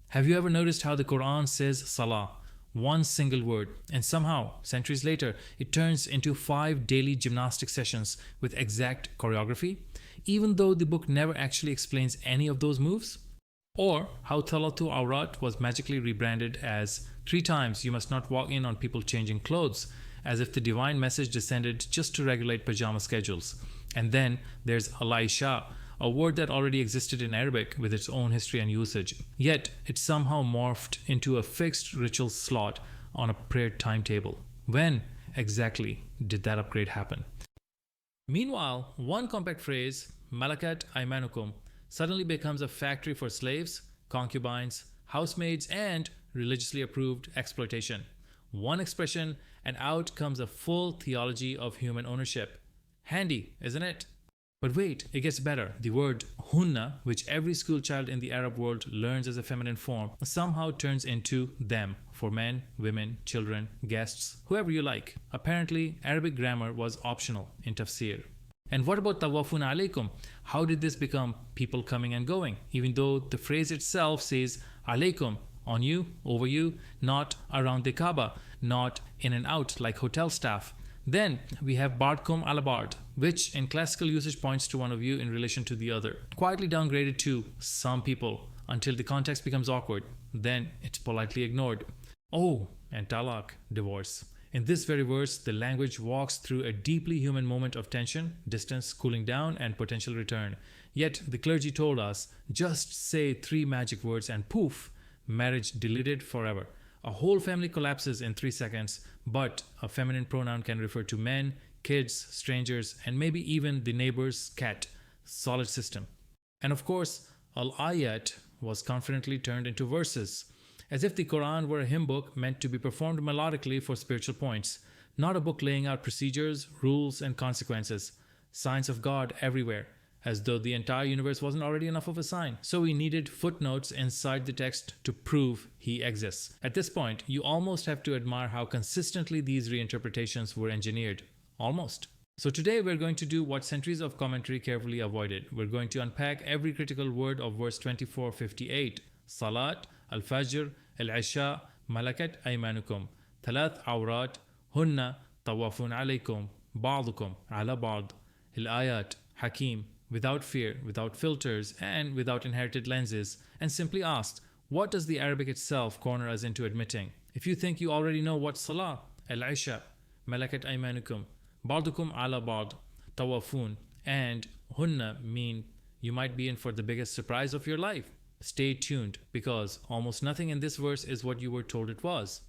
Have you ever noticed how the Quran says Salah, one single word, and somehow, centuries later, it turns into 5 daily gymnastic sessions with exact choreography, even though the book never actually explains any of those moves? Or how Talatu Awrat was magically rebranded as 3 times you must not walk in on people changing clothes, as if the divine message descended just to regulate pajama schedules. And then there's Alaisha, a word that already existed in Arabic with its own history and usage. Yet it somehow morphed into a fixed ritual slot on a prayer timetable. When exactly did that upgrade happen? Meanwhile, one compact phrase, Malakat Aymanukum, suddenly becomes a factory for slaves, concubines, housemaids, and religiously approved exploitation. One expression, and out comes a full theology of human ownership. Handy, isn't it? But wait, it gets better. The word hunna, which every school child in the Arab world learns as a feminine form, somehow turns into them for men, women, children, guests, whoever you like. Apparently, Arabic grammar was optional in tafsir. And what about tawafun alaykum? How did this become people coming and going? Even though the phrase itself says alaykum, on you, over you, not around the Kaaba, not in and out like hotel staff. Then we have Bardkum ala Bard, which in classical usage points to one of you in relation to the other. Quietly downgraded to some people until the context becomes awkward. Then it's politely ignored. Oh, and talaq, divorce. In this very verse, the language walks through a deeply human moment of tension, distance, cooling down, and potential return. Yet the clergy told us, just say 3 magic words and poof, marriage deleted forever. A whole family collapses in 3 seconds, but a feminine pronoun can refer to men, kids, strangers, and maybe even the neighbor's cat. Solid system. And of course, al-ayat was confidently turned into verses, as if the Quran were a hymn book meant to be performed melodically for spiritual points, not a book laying out procedures, rules, and consequences. Signs of God everywhere, as though the entire universe wasn't already enough of a sign. So we needed footnotes inside the text to prove he exists. At this point, you almost have to admire how consistently these reinterpretations were engineered. Almost. So today we're going to do what centuries of commentary carefully avoided. We're going to unpack every critical word of verse 2458. Salat, Al-Fajr, Al-Isha, Malakat Aymanukum, Thalath Awrat, Hunna, Tawafun Alaykum, Ba'dukum, Ala Ba'd, Al-Ayat, Hakim, without fear, without filters, and without inherited lenses, and simply asked, what does the Arabic itself corner us into admitting? If you think you already know what Salah, Al-Isha, Malakat Aymanukum, Ba'dukum ala Ba'd, Tawafun, and Hunna mean, you might be in for the biggest surprise of your life. Stay tuned, because almost nothing in this verse is what you were told it was.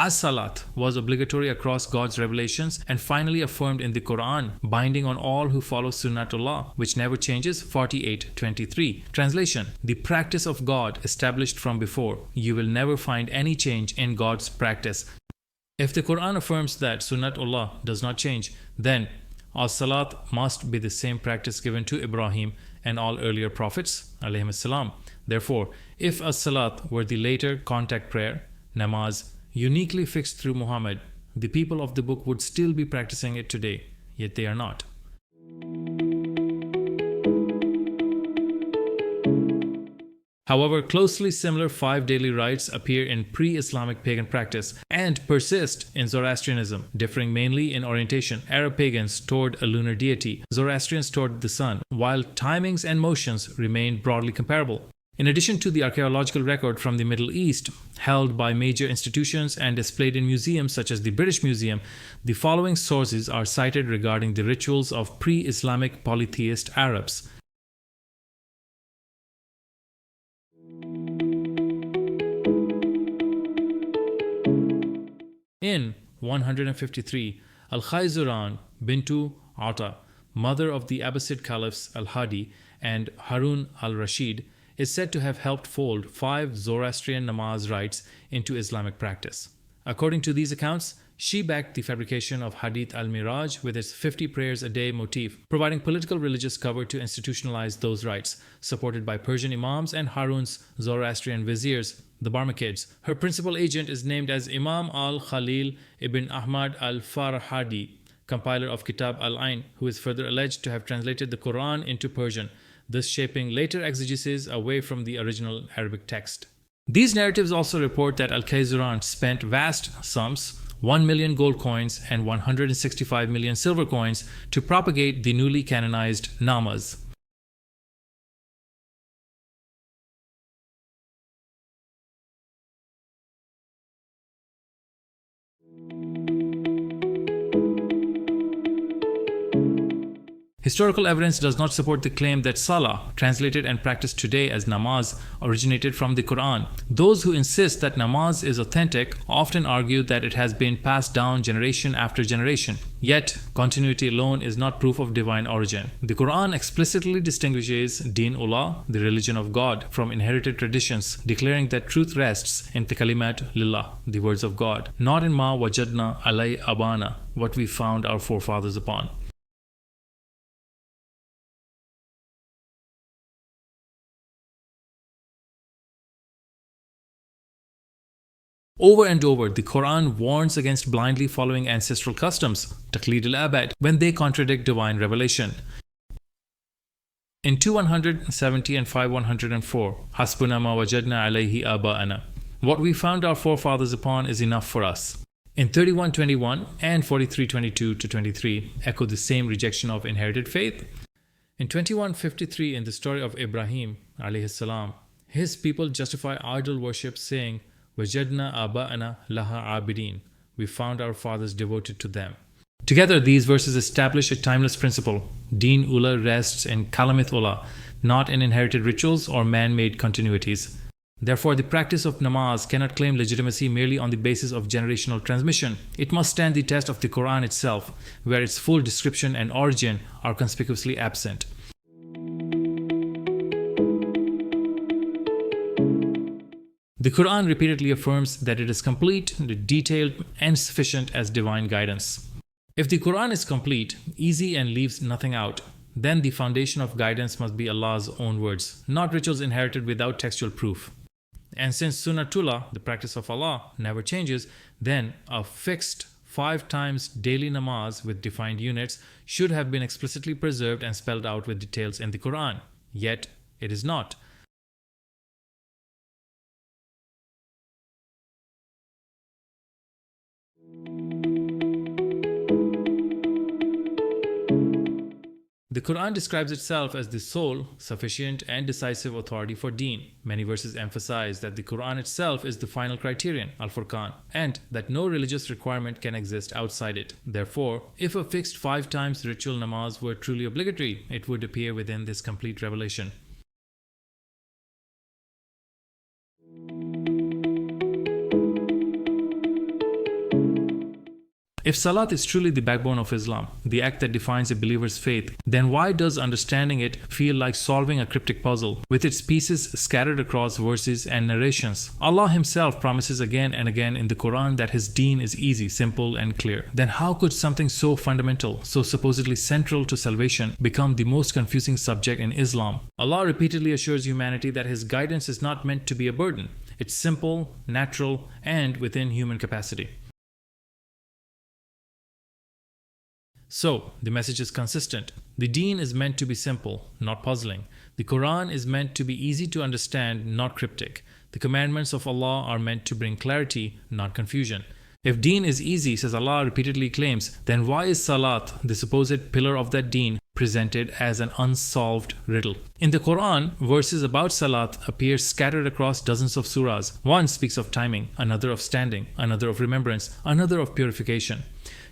As-salat was obligatory across God's revelations and finally affirmed in the Quran, binding on all who follow Sunnatullah, which never changes. 48:23. Translation: the practice of God established from before. You will never find any change in God's practice. If the Quran affirms that Sunnatullah does not change, then as-salat must be the same practice given to Ibrahim and all earlier prophets alayhim salam. Therefore, if as-salat were the later contact prayer, namaz, uniquely fixed through Muhammad, the people of the book would still be practicing it today, yet they are not. However, closely similar 5 daily rites appear in pre-Islamic pagan practice and persist in Zoroastrianism, differing mainly in orientation. Arab pagans toward a lunar deity, Zoroastrians toward the sun, while timings and motions remain broadly comparable. In addition to the archaeological record from the Middle East, held by major institutions and displayed in museums such as the British Museum, the following sources are cited regarding the rituals of pre-Islamic polytheist Arabs. In 153, Al-Khayzuran bintu Ata, mother of the Abbasid caliphs Al-Hadi and Harun al-Rashid, is said to have helped fold 5 Zoroastrian namaz rites into Islamic practice. According to these accounts, she backed the fabrication of Hadith al-Miraj with its 50 prayers a day motif, providing political religious cover to institutionalize those rites, supported by Persian imams and Harun's Zoroastrian viziers, the Barmakids. Her principal agent is named as Imam al-Khalil ibn Ahmad al-Farhadi, compiler of Kitab al-Ain, who is further alleged to have translated the Quran into Persian, thus shaping later exegesis away from the original Arabic text. These narratives also report that Al-Khayzuran spent vast sums, 1 million gold coins and 165 million silver coins, to propagate the newly canonized namas. Historical evidence does not support the claim that Salah, translated and practiced today as namaz, originated from the Quran. Those who insist that namaz is authentic often argue that it has been passed down generation after generation. Yet, continuity alone is not proof of divine origin. The Quran explicitly distinguishes Deen-ullah, the religion of God, from inherited traditions, declaring that truth rests in the kalimat lillah, the words of God, not in ma wajadna alay abana, what we found our forefathers upon. Over and over, the Quran warns against blindly following ancestral customs, taqlid al-abad, when they contradict divine revelation. In 2170 and 5104, Hasbuna ma wajadna alayhi aba'ana, what we found our forefathers upon is enough for us. In 3121 and 4322-23, echo the same rejection of inherited faith. In 2153, in the story of Ibrahim alayhi salam, his people justify idol worship, saying, Wajadna aba'ana laha abidin. We found our fathers devoted to them. Together, these verses establish a timeless principle. Deen-ullah rests in kalamith-ullah, not in inherited rituals or man-made continuities. Therefore, the practice of namaz cannot claim legitimacy merely on the basis of generational transmission. It must stand the test of the Quran itself, where its full description and origin are conspicuously absent. The Quran repeatedly affirms that it is complete, detailed, and sufficient as divine guidance. If the Quran is complete, easy, and leaves nothing out, then the foundation of guidance must be Allah's own words, not rituals inherited without textual proof. And since Sunnatullah, the practice of Allah, never changes, then a fixed 5 times daily namaz with defined units should have been explicitly preserved and spelled out with details in the Quran. Yet, it is not. The Quran describes itself as the sole, sufficient, and decisive authority for deen. Many verses emphasize that the Quran itself is the final criterion, Al-Furqan, and that no religious requirement can exist outside it. Therefore, if a fixed 5 times ritual namaz were truly obligatory, it would appear within this complete revelation. If Salat is truly the backbone of Islam, the act that defines a believer's faith, then why does understanding it feel like solving a cryptic puzzle, with its pieces scattered across verses and narrations? Allah Himself promises again and again in the Quran that His deen is easy, simple, and clear. Then how could something so fundamental, so supposedly central to salvation, become the most confusing subject in Islam? Allah repeatedly assures humanity that His guidance is not meant to be a burden. It's simple, natural, and within human capacity. So, the message is consistent. The deen is meant to be simple, not puzzling. The Quran is meant to be easy to understand, not cryptic. The commandments of Allah are meant to bring clarity, not confusion. If deen is easy, says Allah repeatedly claims, then why is Salat, the supposed pillar of that deen, presented as an unsolved riddle? In the Quran, verses about Salat appear scattered across dozens of surahs. One speaks of timing, another of standing, another of remembrance, another of purification.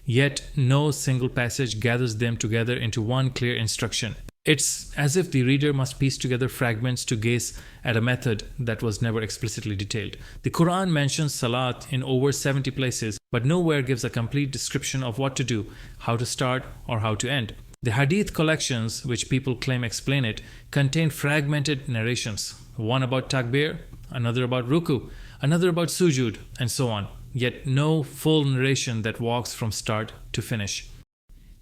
Yet no single passage gathers them together into one clear instruction. It's as if the reader must piece together fragments to gaze at a method that was never explicitly detailed. The Quran mentions Salat in over 70 places, but nowhere gives a complete description of what to do, how to start, or how to end. The Hadith collections, which people claim explain it, contain fragmented narrations, one about Takbir, another about Ruku, another about Sujud, and so on. Yet no full narration that walks from start to finish.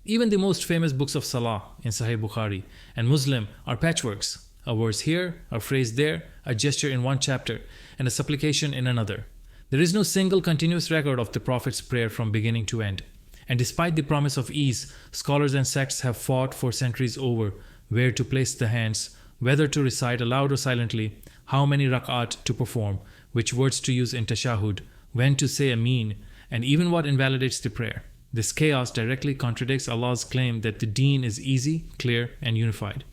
Even the most famous books of Salah in Sahih Bukhari and Muslim are patchworks. A verse here, a phrase there, a gesture in one chapter, and a supplication in another. There is no single continuous record of the Prophet's prayer from beginning to end. And despite the promise of ease, scholars and sects have fought for centuries over where to place the hands, whether to recite aloud or silently, how many rak'at to perform, which words to use in tashahud, when to say Ameen, and even what invalidates the prayer. This chaos directly contradicts Allah's claim that the deen is easy, clear, and unified.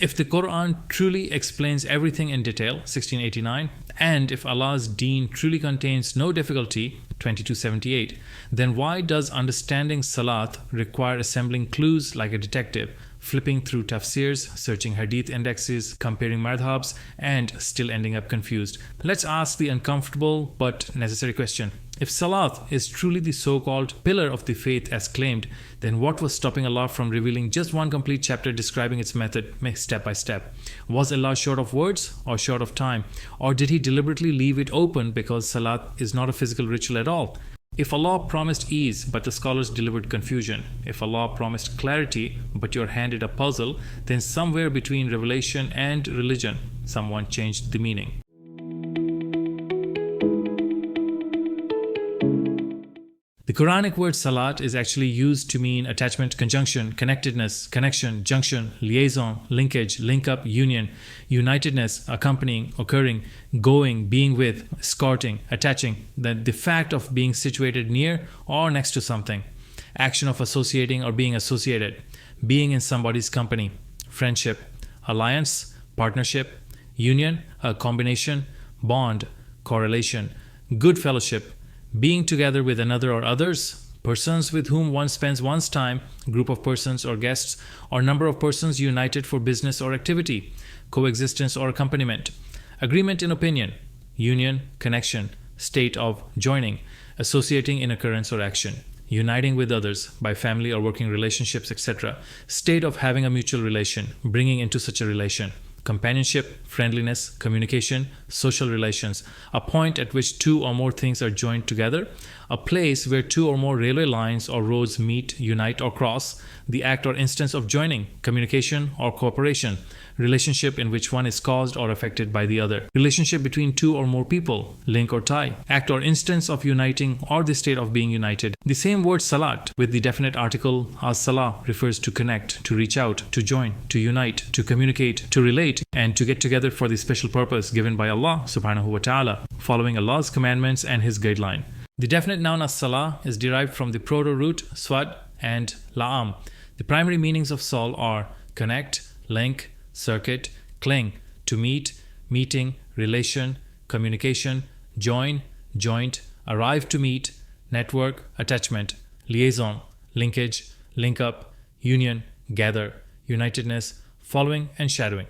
If the Quran truly explains everything in detail, 1689, and if Allah's deen truly contains no difficulty, 2278, then why does understanding Salat require assembling clues like a detective, flipping through tafsirs, searching hadith indexes, comparing madhabs, and still ending up confused? Let's ask the uncomfortable but necessary question. If Salat is truly the so-called pillar of the faith as claimed, then what was stopping Allah from revealing just one complete chapter describing its method step by step? Was Allah short of words or short of time? Or did He deliberately leave it open because Salat is not a physical ritual at all? If Allah promised ease but the scholars delivered confusion, if Allah promised clarity but you're handed a puzzle, then somewhere between revelation and religion, someone changed the meaning. The Quranic word salat is actually used to mean attachment, conjunction, connectedness, connection, junction, liaison, linkage, link up, union, unitedness, accompanying, occurring, going, being with, escorting, attaching, the fact of being situated near or next to something, action of associating or being associated, being in somebody's company, friendship, alliance, partnership, union, a combination, bond, correlation, good fellowship, being together with another or others, persons with whom one spends one's time, group of persons or guests, or number of persons united for business or activity, coexistence or accompaniment, agreement in opinion, union, connection, state of joining, associating in occurrence or action, uniting with others by family or working relationships, etc., state of having a mutual relation, bringing into such a relation, companionship, friendliness, communication, social relations, a point at which two or more things are joined together, a place where two or more railway lines or roads meet, unite, or cross, the act or instance of joining, communication or cooperation, relationship in which one is caused or affected by the other, relationship between two or more people, link or tie, act or instance of uniting or the state of being united. The same word salat with the definite article as-salah refers to connect, to reach out, to join, to unite, to communicate, to relate, and to get together for the special purpose given by Allah subhanahu wa ta'ala, following Allah's commandments and His guideline. The definite noun as-salah is derived from the proto-root swad and la'am. The primary meanings of sol are connect, link, circuit, cling, to meet, meeting, relation, communication, join, joint, arrive to meet, network, attachment, liaison, linkage, link up, union, gather, unitedness, following, and shadowing.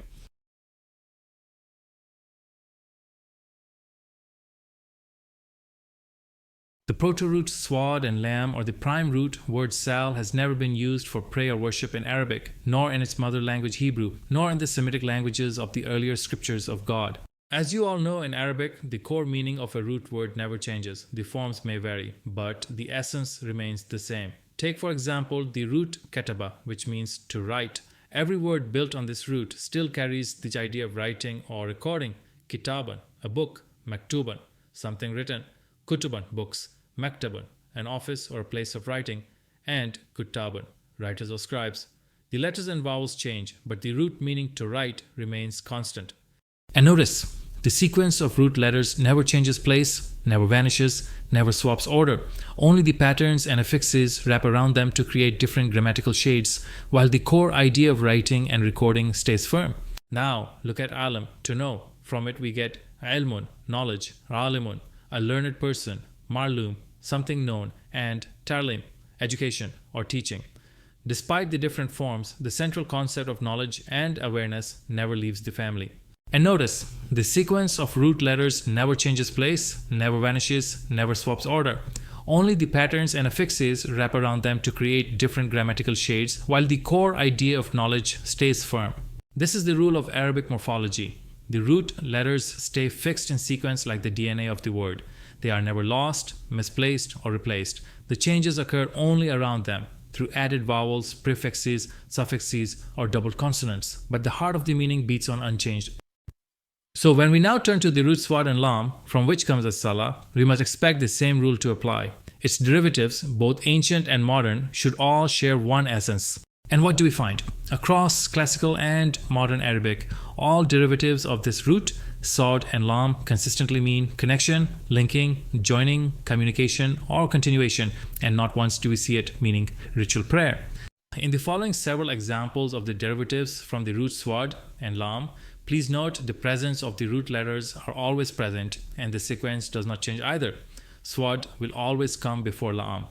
The proto-root swad and lam, or the prime root word sal, has never been used for prayer or worship in Arabic, nor in its mother language Hebrew, nor in the Semitic languages of the earlier scriptures of God. As you all know, in Arabic, the core meaning of a root word never changes. The forms may vary, but the essence remains the same. Take, for example, the root kataba, which means to write. Every word built on this root still carries the idea of writing or recording. Kitaban, a book; maktuban, something written; kutuban, books; maktaban, an office or a place of writing; and kuttaban, writers or scribes. The letters and vowels change, but the root meaning to write remains constant. And notice, the sequence of root letters never changes place, never vanishes, never swaps order. Only the patterns and affixes wrap around them to create different grammatical shades, while the core idea of writing and recording stays firm. Now, look at alim, to know. From it we get ilmun, knowledge; alimun, a learned person; marlum, something known; and talim, education or teaching. Despite the different forms, the central concept of knowledge and awareness never leaves the family. And notice, the sequence of root letters never changes place, never vanishes, never swaps order. Only the patterns and affixes wrap around them to create different grammatical shades, while the core idea of knowledge stays firm. This is the rule of Arabic morphology. The root letters stay fixed in sequence like the DNA of the word. They are never lost, misplaced, or replaced. The changes occur only around them, through added vowels, prefixes, suffixes, or double consonants. But the heart of the meaning beats on unchanged. So when we now turn to the root swad and lam, from which comes as-salah, we must expect the same rule to apply. Its derivatives, both ancient and modern, should all share one essence. And what do we find? Across classical and modern Arabic, all derivatives of this root, swad and lam, consistently mean connection, linking, joining, communication, or continuation, and not once do we see it meaning ritual prayer. In the following several examples of the derivatives from the root swad and lam, please note the presence of the root letters are always present and the sequence does not change either. Swad will always come before lam.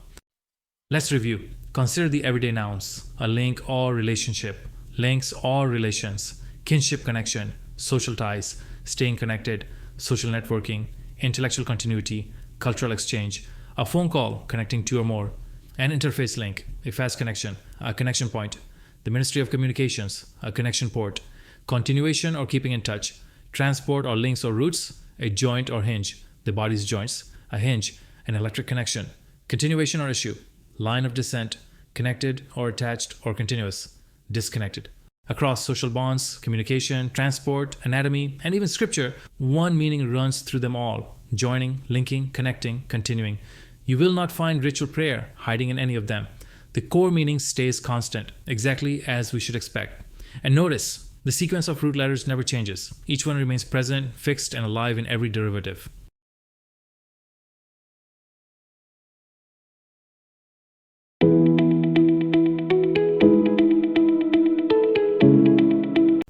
Let's review. Consider the everyday nouns: a link or relationship, links or relations, kinship connection, social ties, staying connected, social networking, intellectual continuity, cultural exchange, a phone call connecting two or more, an interface link, a fast connection, a connection point, the Ministry of Communications, a connection port, continuation or keeping in touch, transport or links or routes, a joint or hinge, the body's joints, a hinge, an electric connection, continuation or issue, line of descent, connected or attached or continuous, disconnected. Across social bonds, communication, transport, anatomy, and even scripture, one meaning runs through them all: joining, linking, connecting, continuing. You will not find ritual prayer hiding in any of them. The core meaning stays constant, exactly as we should expect. And notice, the sequence of root letters never changes. Each one remains present, fixed, and alive in every derivative.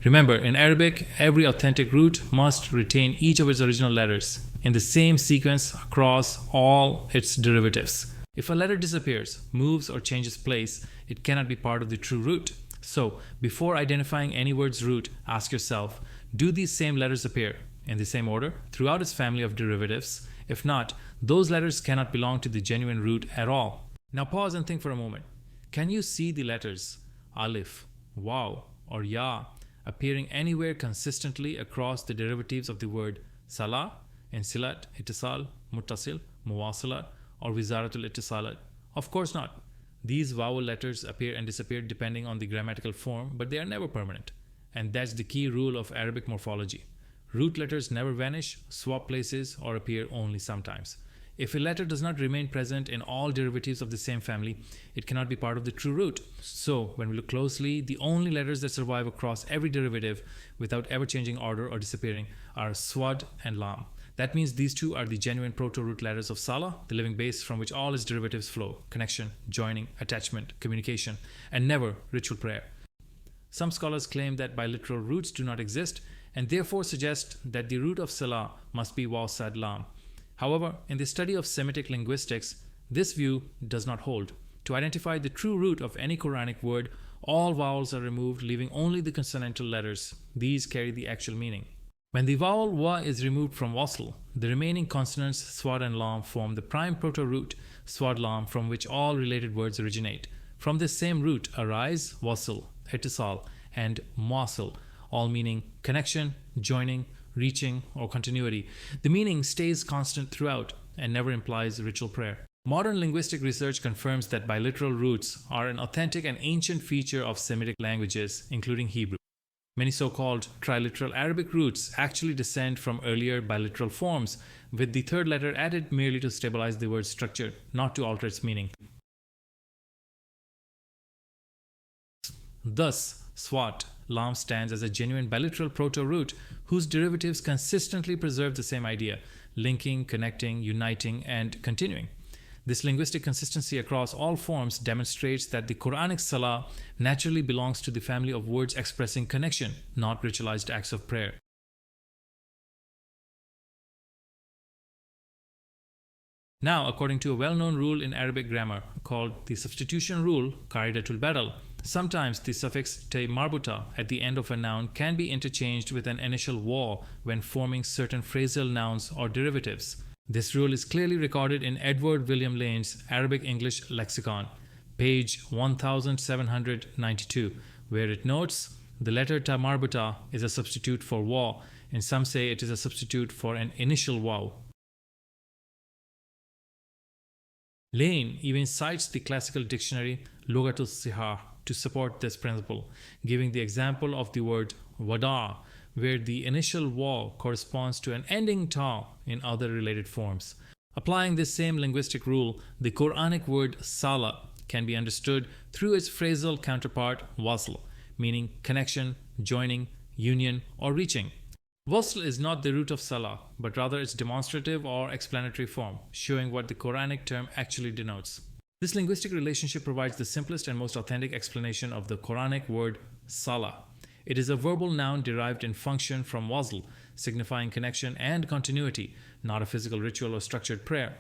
Remember, in Arabic, every authentic root must retain each of its original letters in the same sequence across all its derivatives. If a letter disappears, moves, or changes place, it cannot be part of the true root. So, before identifying any word's root, ask yourself, do these same letters appear in the same order throughout its family of derivatives? If not, those letters cannot belong to the genuine root at all. Now pause and think for a moment. Can you see the letters alif, waw, or ya appearing anywhere consistently across the derivatives of the word salah, insilat, ittisal, muttasil, muwasilat, or wizaratul ittisalat? Of course not. These vowel letters appear and disappear depending on the grammatical form, but they are never permanent. And that's the key rule of Arabic morphology. Root letters never vanish, swap places, or appear only sometimes. If a letter does not remain present in all derivatives of the same family, it cannot be part of the true root. So, when we look closely, the only letters that survive across every derivative without ever changing order or disappearing are swad and lam. That means these two are the genuine proto-root letters of Salah, the living base from which all its derivatives flow: connection, joining, attachment, communication, and never ritual prayer. Some scholars claim that biliteral roots do not exist and therefore suggest that the root of Salah must be waw sad lam. However, in the study of Semitic linguistics, this view does not hold. To identify the true root of any Quranic word, all vowels are removed, leaving only the consonantal letters. These carry the actual meaning. When the vowel wa is removed from wasl, the remaining consonants swad and lam form the prime proto-root swad lam from which all related words originate. From this same root arise wasl, ittisal, and muasil, all meaning connection, joining, reaching, or continuity. The meaning stays constant throughout and never implies ritual prayer. Modern linguistic research confirms that biliteral roots are an authentic and ancient feature of Semitic languages, including Hebrew. Many so-called triliteral Arabic roots actually descend from earlier biliteral forms, with the third letter added merely to stabilize the word's structure, not to alter its meaning. Thus, swat, lam stands as a genuine biliteral proto-root whose derivatives consistently preserve the same idea: linking, connecting, uniting, and continuing. This linguistic consistency across all forms demonstrates that the Quranic salah naturally belongs to the family of words expressing connection, not ritualized acts of prayer. Now, according to a well-known rule in Arabic grammar called the substitution rule, qaidatul badal, sometimes the suffix te marbuta at the end of a noun can be interchanged with an initial wa when forming certain phrasal nouns or derivatives. This rule is clearly recorded in Edward William Lane's Arabic English Lexicon, page 1792, where it notes the letter ta marbuta is a substitute for wa, and some say it is a substitute for an initial waw. Lane even cites the classical dictionary Lughatul Sihah to support this principle, giving the example of the word wada, where the initial waw corresponds to an ending ta in other related forms. Applying this same linguistic rule, the Quranic word sala can be understood through its phrasal counterpart wasl, meaning connection, joining, union, or reaching. Wasl is not the root of salah, but rather its demonstrative or explanatory form, showing what the Quranic term actually denotes. This linguistic relationship provides the simplest and most authentic explanation of the Quranic word salah. It is a verbal noun derived in function from wasl, signifying connection and continuity, not a physical ritual or structured prayer.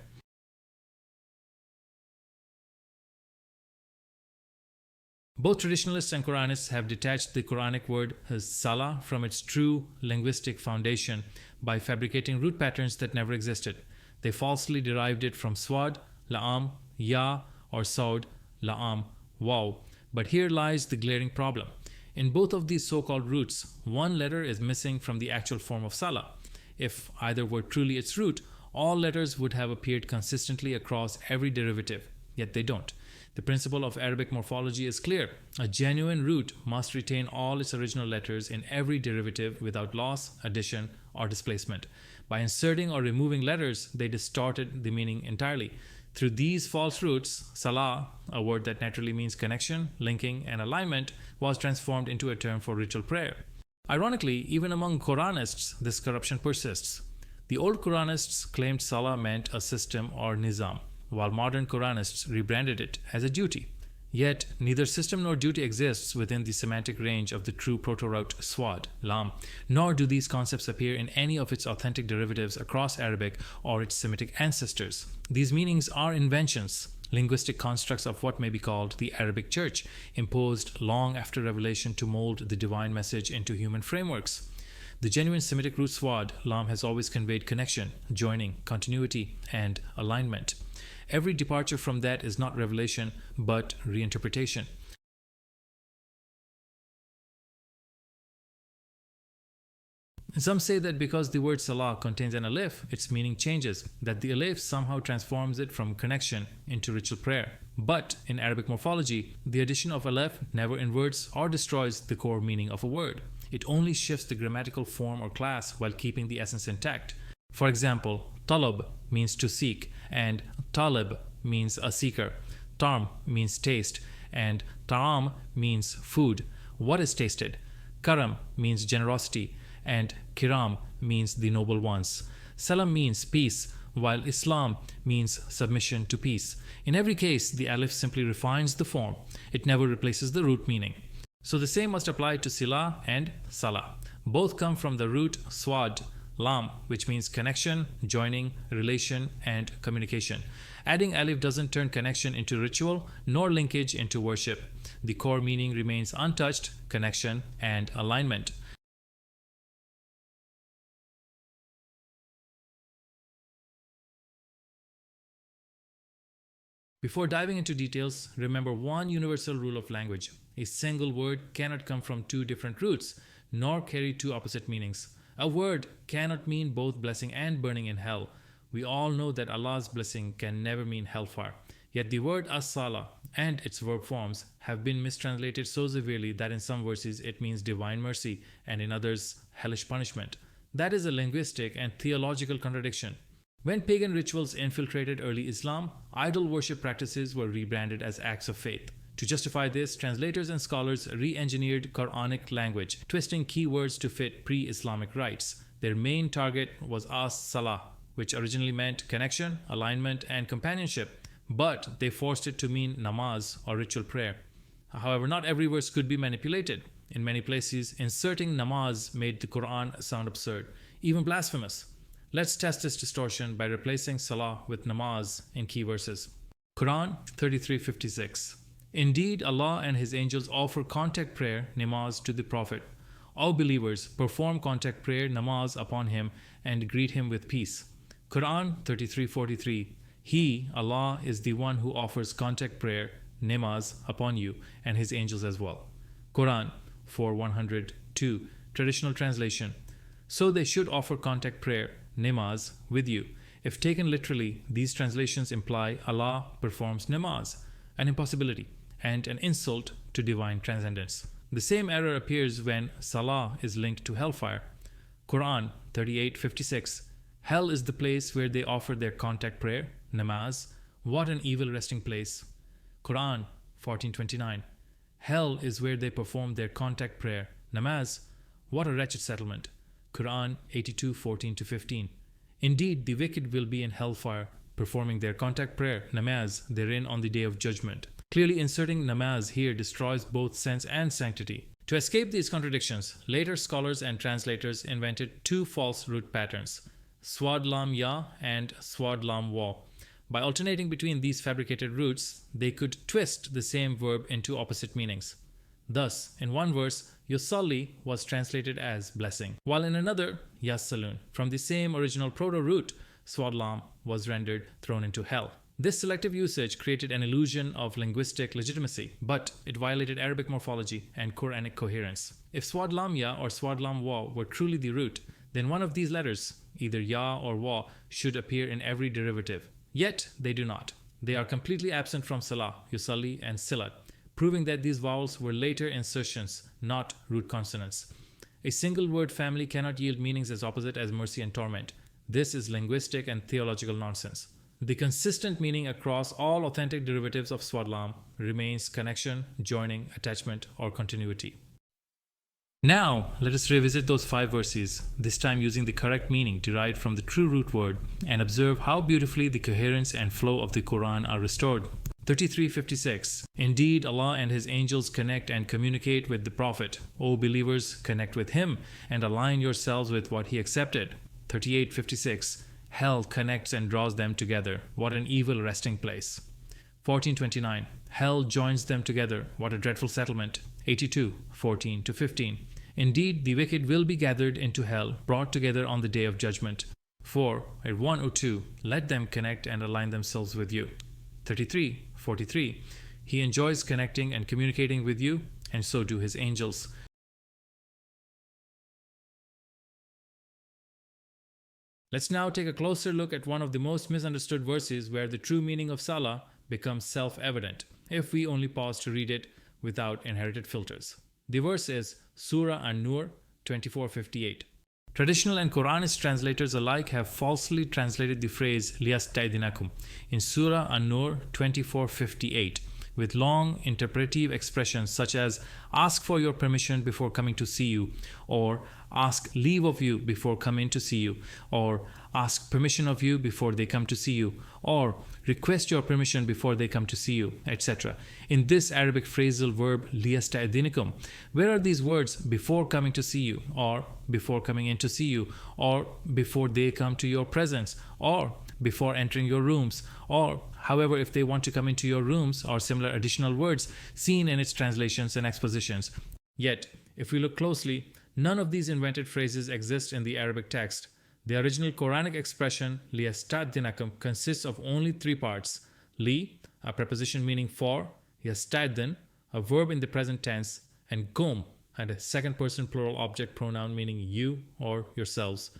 Both traditionalists and Quranists have detached the Quranic word salah from its true linguistic foundation by fabricating root patterns that never existed. They falsely derived it from swad, la'am, ya, or saud, la'am, waw. But here lies the glaring problem. In both of these so-called roots, one letter is missing from the actual form of salah. If either were truly its root, all letters would have appeared consistently across every derivative, yet they don't. The principle of Arabic morphology is clear. A genuine root must retain all its original letters in every derivative without loss, addition, or displacement. By inserting or removing letters, they distorted the meaning entirely. Through these false roots, salah, a word that naturally means connection, linking, and alignment, was transformed into a term for ritual prayer. Ironically, even among Quranists, this corruption persists. The old Quranists claimed salah meant a system or nizam, while modern Quranists rebranded it as a duty. Yet, neither system nor duty exists within the semantic range of the true proto-root swad, lam, nor do these concepts appear in any of its authentic derivatives across Arabic or its Semitic ancestors. These meanings are inventions, linguistic constructs of what may be called the Arabic Church, imposed long after revelation to mold the divine message into human frameworks. The genuine Semitic root swad, lam, has always conveyed connection, joining, continuity, and alignment. Every departure from that is not revelation, but reinterpretation. Some say that because the word salah contains an alif, its meaning changes, that the alif somehow transforms it from connection into ritual prayer. But in Arabic morphology, the addition of alif never inverts or destroys the core meaning of a word. It only shifts the grammatical form or class while keeping the essence intact. For example, talab means to seek, and talib means a seeker. Tarm means taste, and ta'am means food. What is tasted? Karam means generosity, and kiram means the noble ones. Salam means peace, while Islam means submission to peace. In every case, the alif simply refines the form. It never replaces the root meaning. So the same must apply to sila and salah. Both come from the root swad, lam, which means connection, joining, relation, and communication. Adding alif doesn't turn connection into ritual, nor linkage into worship. The core meaning remains untouched: connection and alignment. Before diving into details, remember one universal rule of language. A single word cannot come from two different roots, nor carry two opposite meanings. A word cannot mean both blessing and burning in hell. We all know that Allah's blessing can never mean hellfire. Yet the word as-sala and its verb forms have been mistranslated so severely that in some verses it means divine mercy and in others hellish punishment. That is a linguistic and theological contradiction. When pagan rituals infiltrated early Islam, idol worship practices were rebranded as acts of faith. To justify this, translators and scholars re-engineered Quranic language, twisting key words to fit pre-Islamic rites. Their main target was as-salah, which originally meant connection, alignment, and companionship, but they forced it to mean namaz or ritual prayer. However, not every verse could be manipulated. In many places, inserting namaz made the Quran sound absurd, even blasphemous. Let's test this distortion by replacing salah with namaz in key verses. Quran 33:56. Indeed, Allah and His angels offer contact prayer, namaz, to the Prophet. All believers perform contact prayer, namaz, upon him and greet him with peace. Quran 33:43. He, Allah, is the one who offers contact prayer, namaz, upon you and His angels as well. Quran 4:102. Traditional translation. So they should offer contact prayer, namaz, with you. If taken literally, these translations imply Allah performs namaz, an impossibility and an insult to divine transcendence. The same error appears when salah is linked to hellfire. Quran 38:56. Hell is the place where they offer their contact prayer, namaz. What an evil resting place. Quran 14:29. Hell is where they perform their contact prayer, namaz. What a wretched settlement. Quran 82:14-15. Indeed, the wicked will be in hellfire, performing their contact prayer, namaz, therein on the day of judgment. Clearly, inserting namaz here destroys both sense and sanctity. To escape these contradictions, later scholars and translators invented two false root patterns, swad lam ya and swad lam wa. By alternating between these fabricated roots, they could twist the same verb into opposite meanings. Thus, in one verse, yusalli was translated as blessing, while in another, yasalun, from the same original proto-root, swad lam, was rendered thrown into hell. This selective usage created an illusion of linguistic legitimacy, but it violated Arabic morphology and Quranic coherence. If swad lam ya or swad lam wa were truly the root, then one of these letters, either ya or wa, should appear in every derivative. Yet, they do not. They are completely absent from salah, yusalli, and silat, proving that these vowels were later insertions, not root consonants. A single word family cannot yield meanings as opposite as mercy and torment. This is linguistic and theological nonsense. The consistent meaning across all authentic derivatives of swad lam remains connection, joining, attachment, or continuity. Now, let us revisit those 5 verses, this time using the correct meaning derived from the true root word, and observe how beautifully the coherence and flow of the Quran are restored. 33:56. Indeed, Allah and His angels connect and communicate with the Prophet. O believers, connect with him and align yourselves with what he accepted. 38:56. Hell connects and draws them together. What an evil resting place. 14:29. Hell joins them together. What a dreadful settlement. 82:14-15. Indeed, the wicked will be gathered into hell, brought together on the day of judgment. 102. Let them connect and align themselves with you. 33:43. He enjoys connecting and communicating with you, and so do His angels. Let's now take a closer look at one of the most misunderstood verses where the true meaning of salah becomes self-evident, if we only pause to read it without inherited filters. The verse is Surah An-Nur 24:58. Traditional and Quranist translators alike have falsely translated the phrase liyasta'idinakum in Surah An-Nur 24:58 with long interpretive expressions such as ask for your permission before coming to see you, or ask leave of you before coming to see you, or ask permission of you before they come to see you, or request your permission before they come to see you, etc. In this Arabic phrasal verb liyasta'idinakum, where are these words before coming to see you, or before coming in to see you, or before they come to your presence, or before entering your rooms, or however if they want to come into your rooms, or similar additional words seen in its translations and expositions. Yet, if we look closely, none of these invented phrases exist in the Arabic text. The original Quranic expression liyasta'dinakum consists of only 3 parts: li, a preposition meaning for, yasta'dhin, a verb in the present tense, and kum, and a second person plural object pronoun meaning you or yourselves.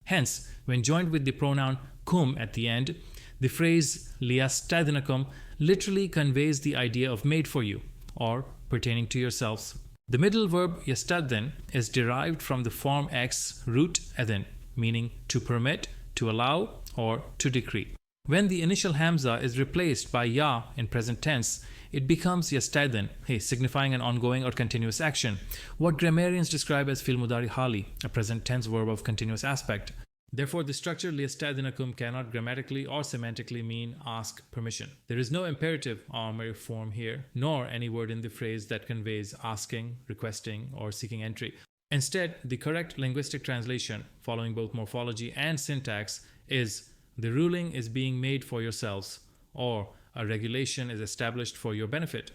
Hence, when joined with the pronoun kum at the end, the phrase liyasta'dhinakum literally conveys the idea of made for you or pertaining to yourselves. The middle verb yasta'dhin is derived from the form X root adhin, meaning to permit, to allow, or to decree. When the initial hamza is replaced by ya in present tense, it becomes yasta'dhin, signifying an ongoing or continuous action, what grammarians describe as fil mudari hali, a present tense verb of continuous aspect. Therefore, the structure liyasta'dhinakum cannot grammatically or semantically mean ask permission. There is no imperative Amr form here, nor any word in the phrase that conveys asking, requesting, or seeking entry. Instead, the correct linguistic translation, following both morphology and syntax, is the ruling is being made for yourselves, or a regulation is established for your benefit.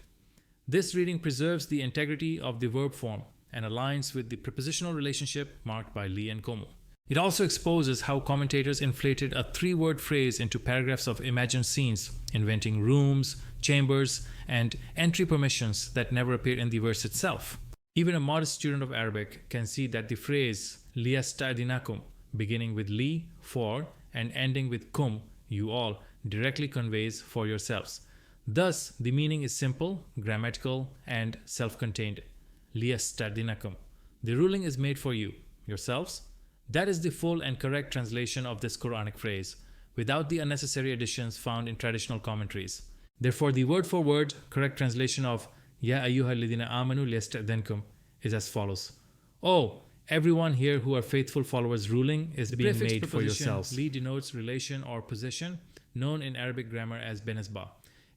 This reading preserves the integrity of the verb form and aligns with the prepositional relationship marked by li and komu. It also exposes how commentators inflated a three-word phrase into paragraphs of imagined scenes, inventing rooms, chambers, and entry permissions that never appear in the verse itself. Even a modest student of Arabic can see that the phrase liyasta'dhinakum, beginning with li, for, and ending with kum, you all, directly conveys for yourselves. Thus, the meaning is simple, grammatical, and self-contained. Liyasta'dhinakum. The ruling is made for you, yourselves. That is the full and correct translation of this Quranic phrase, without the unnecessary additions found in traditional commentaries. Therefore, the word-for-word correct translation of Ya ayyuhalladhina amanu liyasta'dhinkum is as follows. Oh, everyone here who are faithful followers, ruling is being made for yourselves. Li denotes relation or position, known in Arabic grammar as benisbah.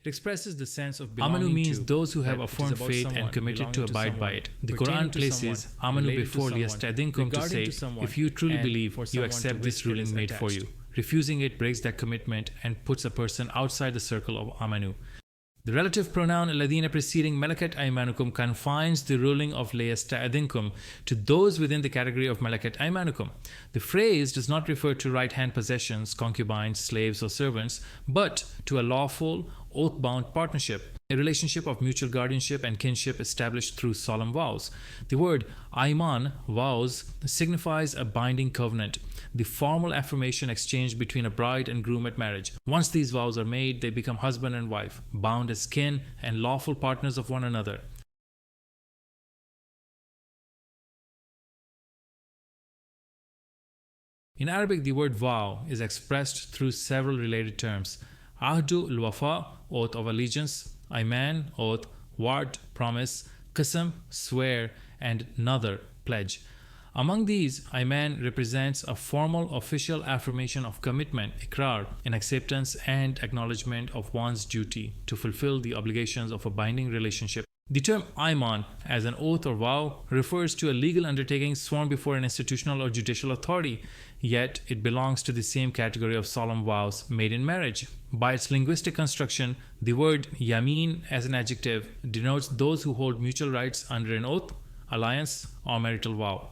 It expresses the sense of belonging Amanu means to, those who have affirmed faith and committed to abide by it. The Quran places Amanu before liyasta'dhinkum to say, if you truly believe, you accept this ruling made for you. Refusing it breaks that commitment and puts a person outside the circle of Amanu. The relative pronoun alladhina preceding malakat aymanukum confines the ruling of liyasta'dhinkum to those within the category of malakat aymanukum. The phrase does not refer to right-hand possessions, concubines, slaves, or servants, but to a lawful, oath-bound partnership, a relationship of mutual guardianship and kinship established through solemn vows. The word ayman, vows, signifies a binding covenant, the formal affirmation exchanged between a bride and groom at marriage. Once these vows are made, they become husband and wife, bound as kin and lawful partners of one another. In Arabic, the word vow is expressed through several related terms. Ahdu al-wafa, oath of allegiance, ayman, oath, wa'd, promise, qasam, swear, and nadhr, pledge. Among these, ayman represents a formal official affirmation of commitment, ikrar, in acceptance and acknowledgement of one's duty to fulfill the obligations of a binding relationship. The term ayman, as an oath or vow, refers to a legal undertaking sworn before an institutional or judicial authority, yet it belongs to the same category of solemn vows made in marriage. By its linguistic construction, the word yamin as an adjective denotes those who hold mutual rights under an oath, alliance, or marital vow.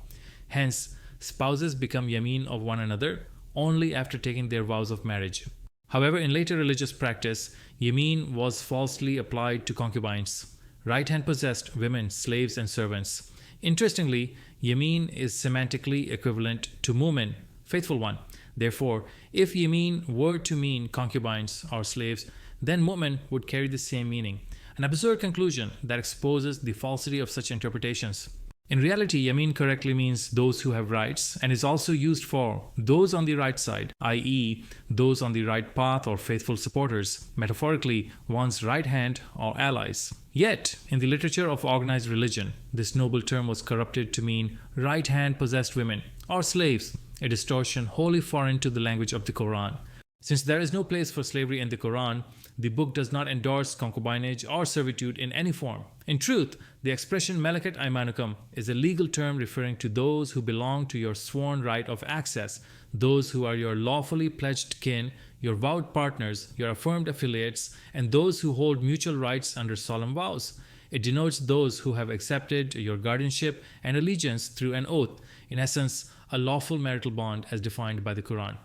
Hence, spouses become yamin of one another only after taking their vows of marriage. However, in later religious practice, yamin was falsely applied to concubines, right-hand possessed women, slaves, and servants. Interestingly, yamin is semantically equivalent to mu'min, faithful one. Therefore, if yamin were to mean concubines or slaves, then mu'min would carry the same meaning. An absurd conclusion that exposes the falsity of such interpretations. In reality, yamin correctly means those who have rights and is also used for those on the right side, i.e., those on the right path or faithful supporters, metaphorically, one's right hand or allies. Yet, in the literature of organized religion, this noble term was corrupted to mean right-hand possessed women or slaves, a distortion wholly foreign to the language of the Quran. Since there is no place for slavery in the Quran, the book does not endorse concubinage or servitude in any form. In truth, the expression Malakat Aymanukum is a legal term referring to those who belong to your sworn right of access, those who are your lawfully pledged kin, your vowed partners, your affirmed affiliates, and those who hold mutual rights under solemn vows. It denotes those who have accepted your guardianship and allegiance through an oath, in essence, a lawful marital bond as defined by the Quran.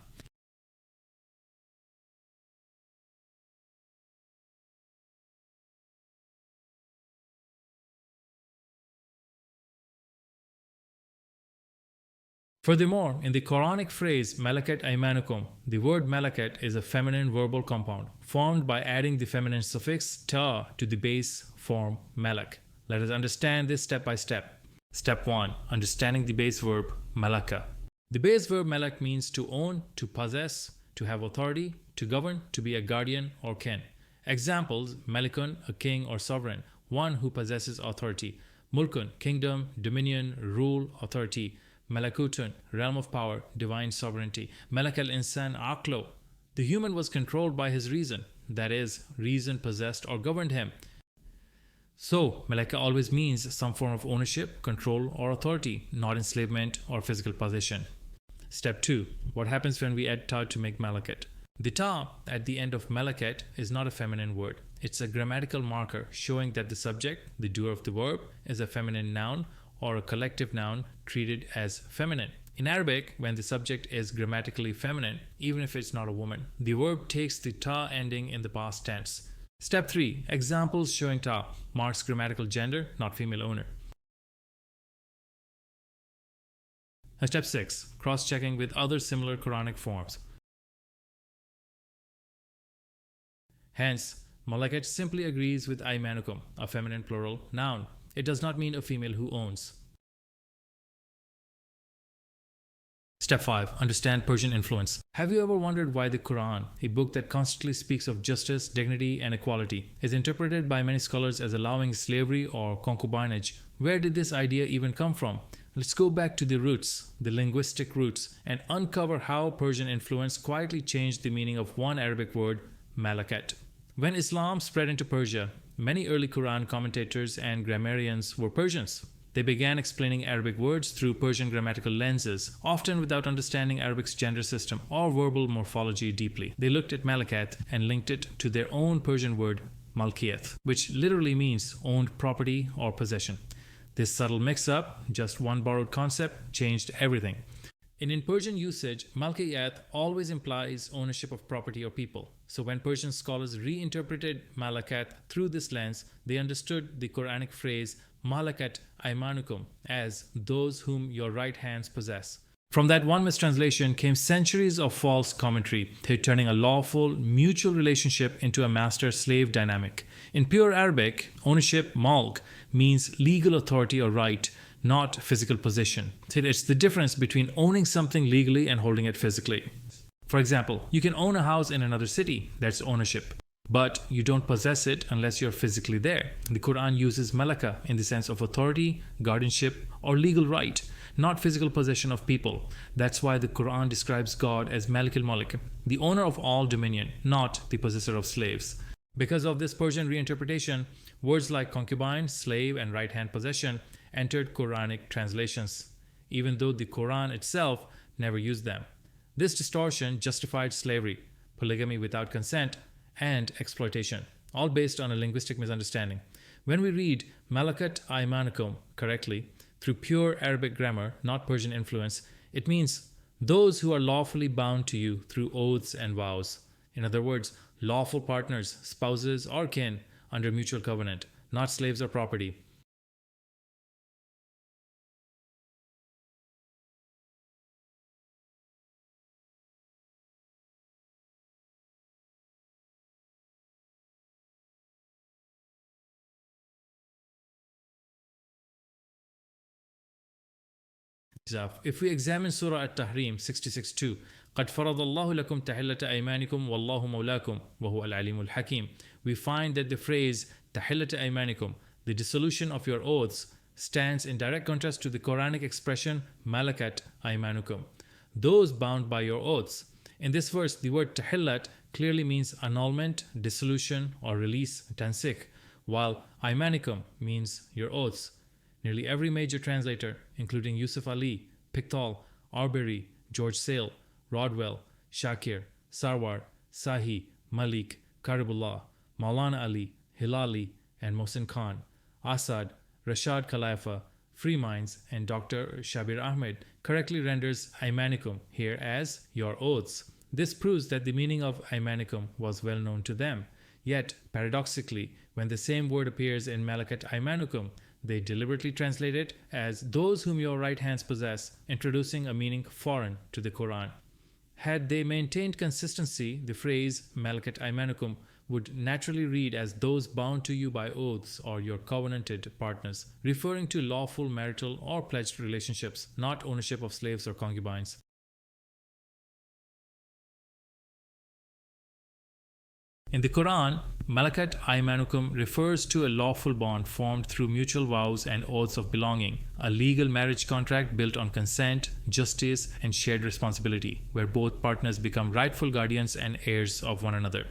Furthermore, in the Quranic phrase Malakat Aymanukum, the word Malakat is a feminine verbal compound formed by adding the feminine suffix ta to the base form Malak. Let us understand this step by step. Step 1. Understanding the base verb Malaka. The base verb Malak means to own, to possess, to have authority, to govern, to be a guardian or kin. Examples: Malikun, a king or sovereign, one who possesses authority. Mulkun, kingdom, dominion, rule, authority. Malakutun, realm of power, divine sovereignty. Malak al-insan aqlo. The human was controlled by his reason, that is, reason possessed or governed him. So, Malaka always means some form of ownership, control, or authority, not enslavement or physical possession. Step 2. What happens when we add ta to make Malakat? The ta at the end of Malakat is not a feminine word. It's a grammatical marker showing that the subject, the doer of the verb, is a feminine noun or a collective noun treated as feminine. In Arabic, when the subject is grammatically feminine, even if it's not a woman, the verb takes the ta ending in the past tense. Step 3. Examples showing ta marks grammatical gender, not female owner. Step 6. Cross-checking with other similar Quranic forms. Hence, Malakat simply agrees with Aymanukum, a feminine plural noun. It does not mean a female who owns. Step 5. Understand Persian influence. Have you ever wondered why the Quran, a book that constantly speaks of justice, dignity, and equality, is interpreted by many scholars as allowing slavery or concubinage? Where did this idea even come from? Let's go back to the roots, the linguistic roots, and uncover how Persian influence quietly changed the meaning of one Arabic word, Malakat. When Islam spread into Persia, many early Quran commentators and grammarians were Persians. They began explaining Arabic words through Persian grammatical lenses, often without understanding Arabic's gender system or verbal morphology deeply. They looked at Malakat and linked it to their own Persian word, Malkiyat, which literally means owned property or possession. This subtle mix-up, just one borrowed concept, changed everything. In Persian usage, Malkiyat always implies ownership of property or people. So when Persian scholars reinterpreted Malakat through this lens, they understood the Quranic phrase Malakat Aymanukum as those whom your right hands possess. From that one mistranslation came centuries of false commentary, turning a lawful, mutual relationship into a master-slave dynamic. In pure Arabic, ownership, malk, means legal authority or right, not physical possession. It's the difference between owning something legally and holding it physically. For example, you can own a house in another city, that's ownership. But you don't possess it unless you're physically there. The Quran uses malaka in the sense of authority, guardianship, or legal right, not physical possession of people. That's why the Quran describes God as Malik al-Malik, the owner of all dominion, not the possessor of slaves. Because of this Persian reinterpretation, words like concubine, slave, and right-hand possession entered Quranic translations, even though the Quran itself never used them. This distortion justified slavery, polygamy without consent, and exploitation, all based on a linguistic misunderstanding. When we read Malakat Aymanukum correctly, through pure Arabic grammar, not Persian influence, it means those who are lawfully bound to you through oaths and vows. In other words, lawful partners, spouses, or kin under mutual covenant, not slaves or property. If we examine Surah At-Tahrim 66:2, قَدْ فَرَضَ اللَّهُ لَكُمْ تَحِلَّةَ أَيْمَانِكُمْ وَاللَّهُ مَوْلَاكُمْ وَهُوَ الْعَلِيمُ الْحَكِيمُ, we find that the phrase تَحِلَّةَ أَيْمَانِكُمْ, the dissolution of your oaths, stands in direct contrast to the Quranic expression Malakat Aymanukum, those bound by your oaths. In this verse, the word tahillat clearly means annulment, dissolution, or release, tansik, while aymanikum means your oaths. Nearly every major translator, including Yusuf Ali, Pickthall, Arbery, George Sale, Rodwell, Shakir, Sarwar, Sahi, Malik, Karibullah, Maulana Ali, Hilali, and Mohsin Khan, Asad, Rashad Khalifa, Free Minds, and Dr. Shabir Ahmed correctly renders Aymanikum here as your oaths. This proves that the meaning of Aymanikum was well known to them. Yet, paradoxically, when the same word appears in Malakat Aymanukum, they deliberately translate it as those whom your right hands possess, introducing a meaning foreign to the Quran. Had they maintained consistency, the phrase Malakat Aymanukum would naturally read as those bound to you by oaths or your covenanted partners, referring to lawful marital or pledged relationships, not ownership of slaves or concubines. In the Quran, Malakat Aymanukum refers to a lawful bond formed through mutual vows and oaths of belonging, a legal marriage contract built on consent, justice, and shared responsibility, where both partners become rightful guardians and heirs of one another.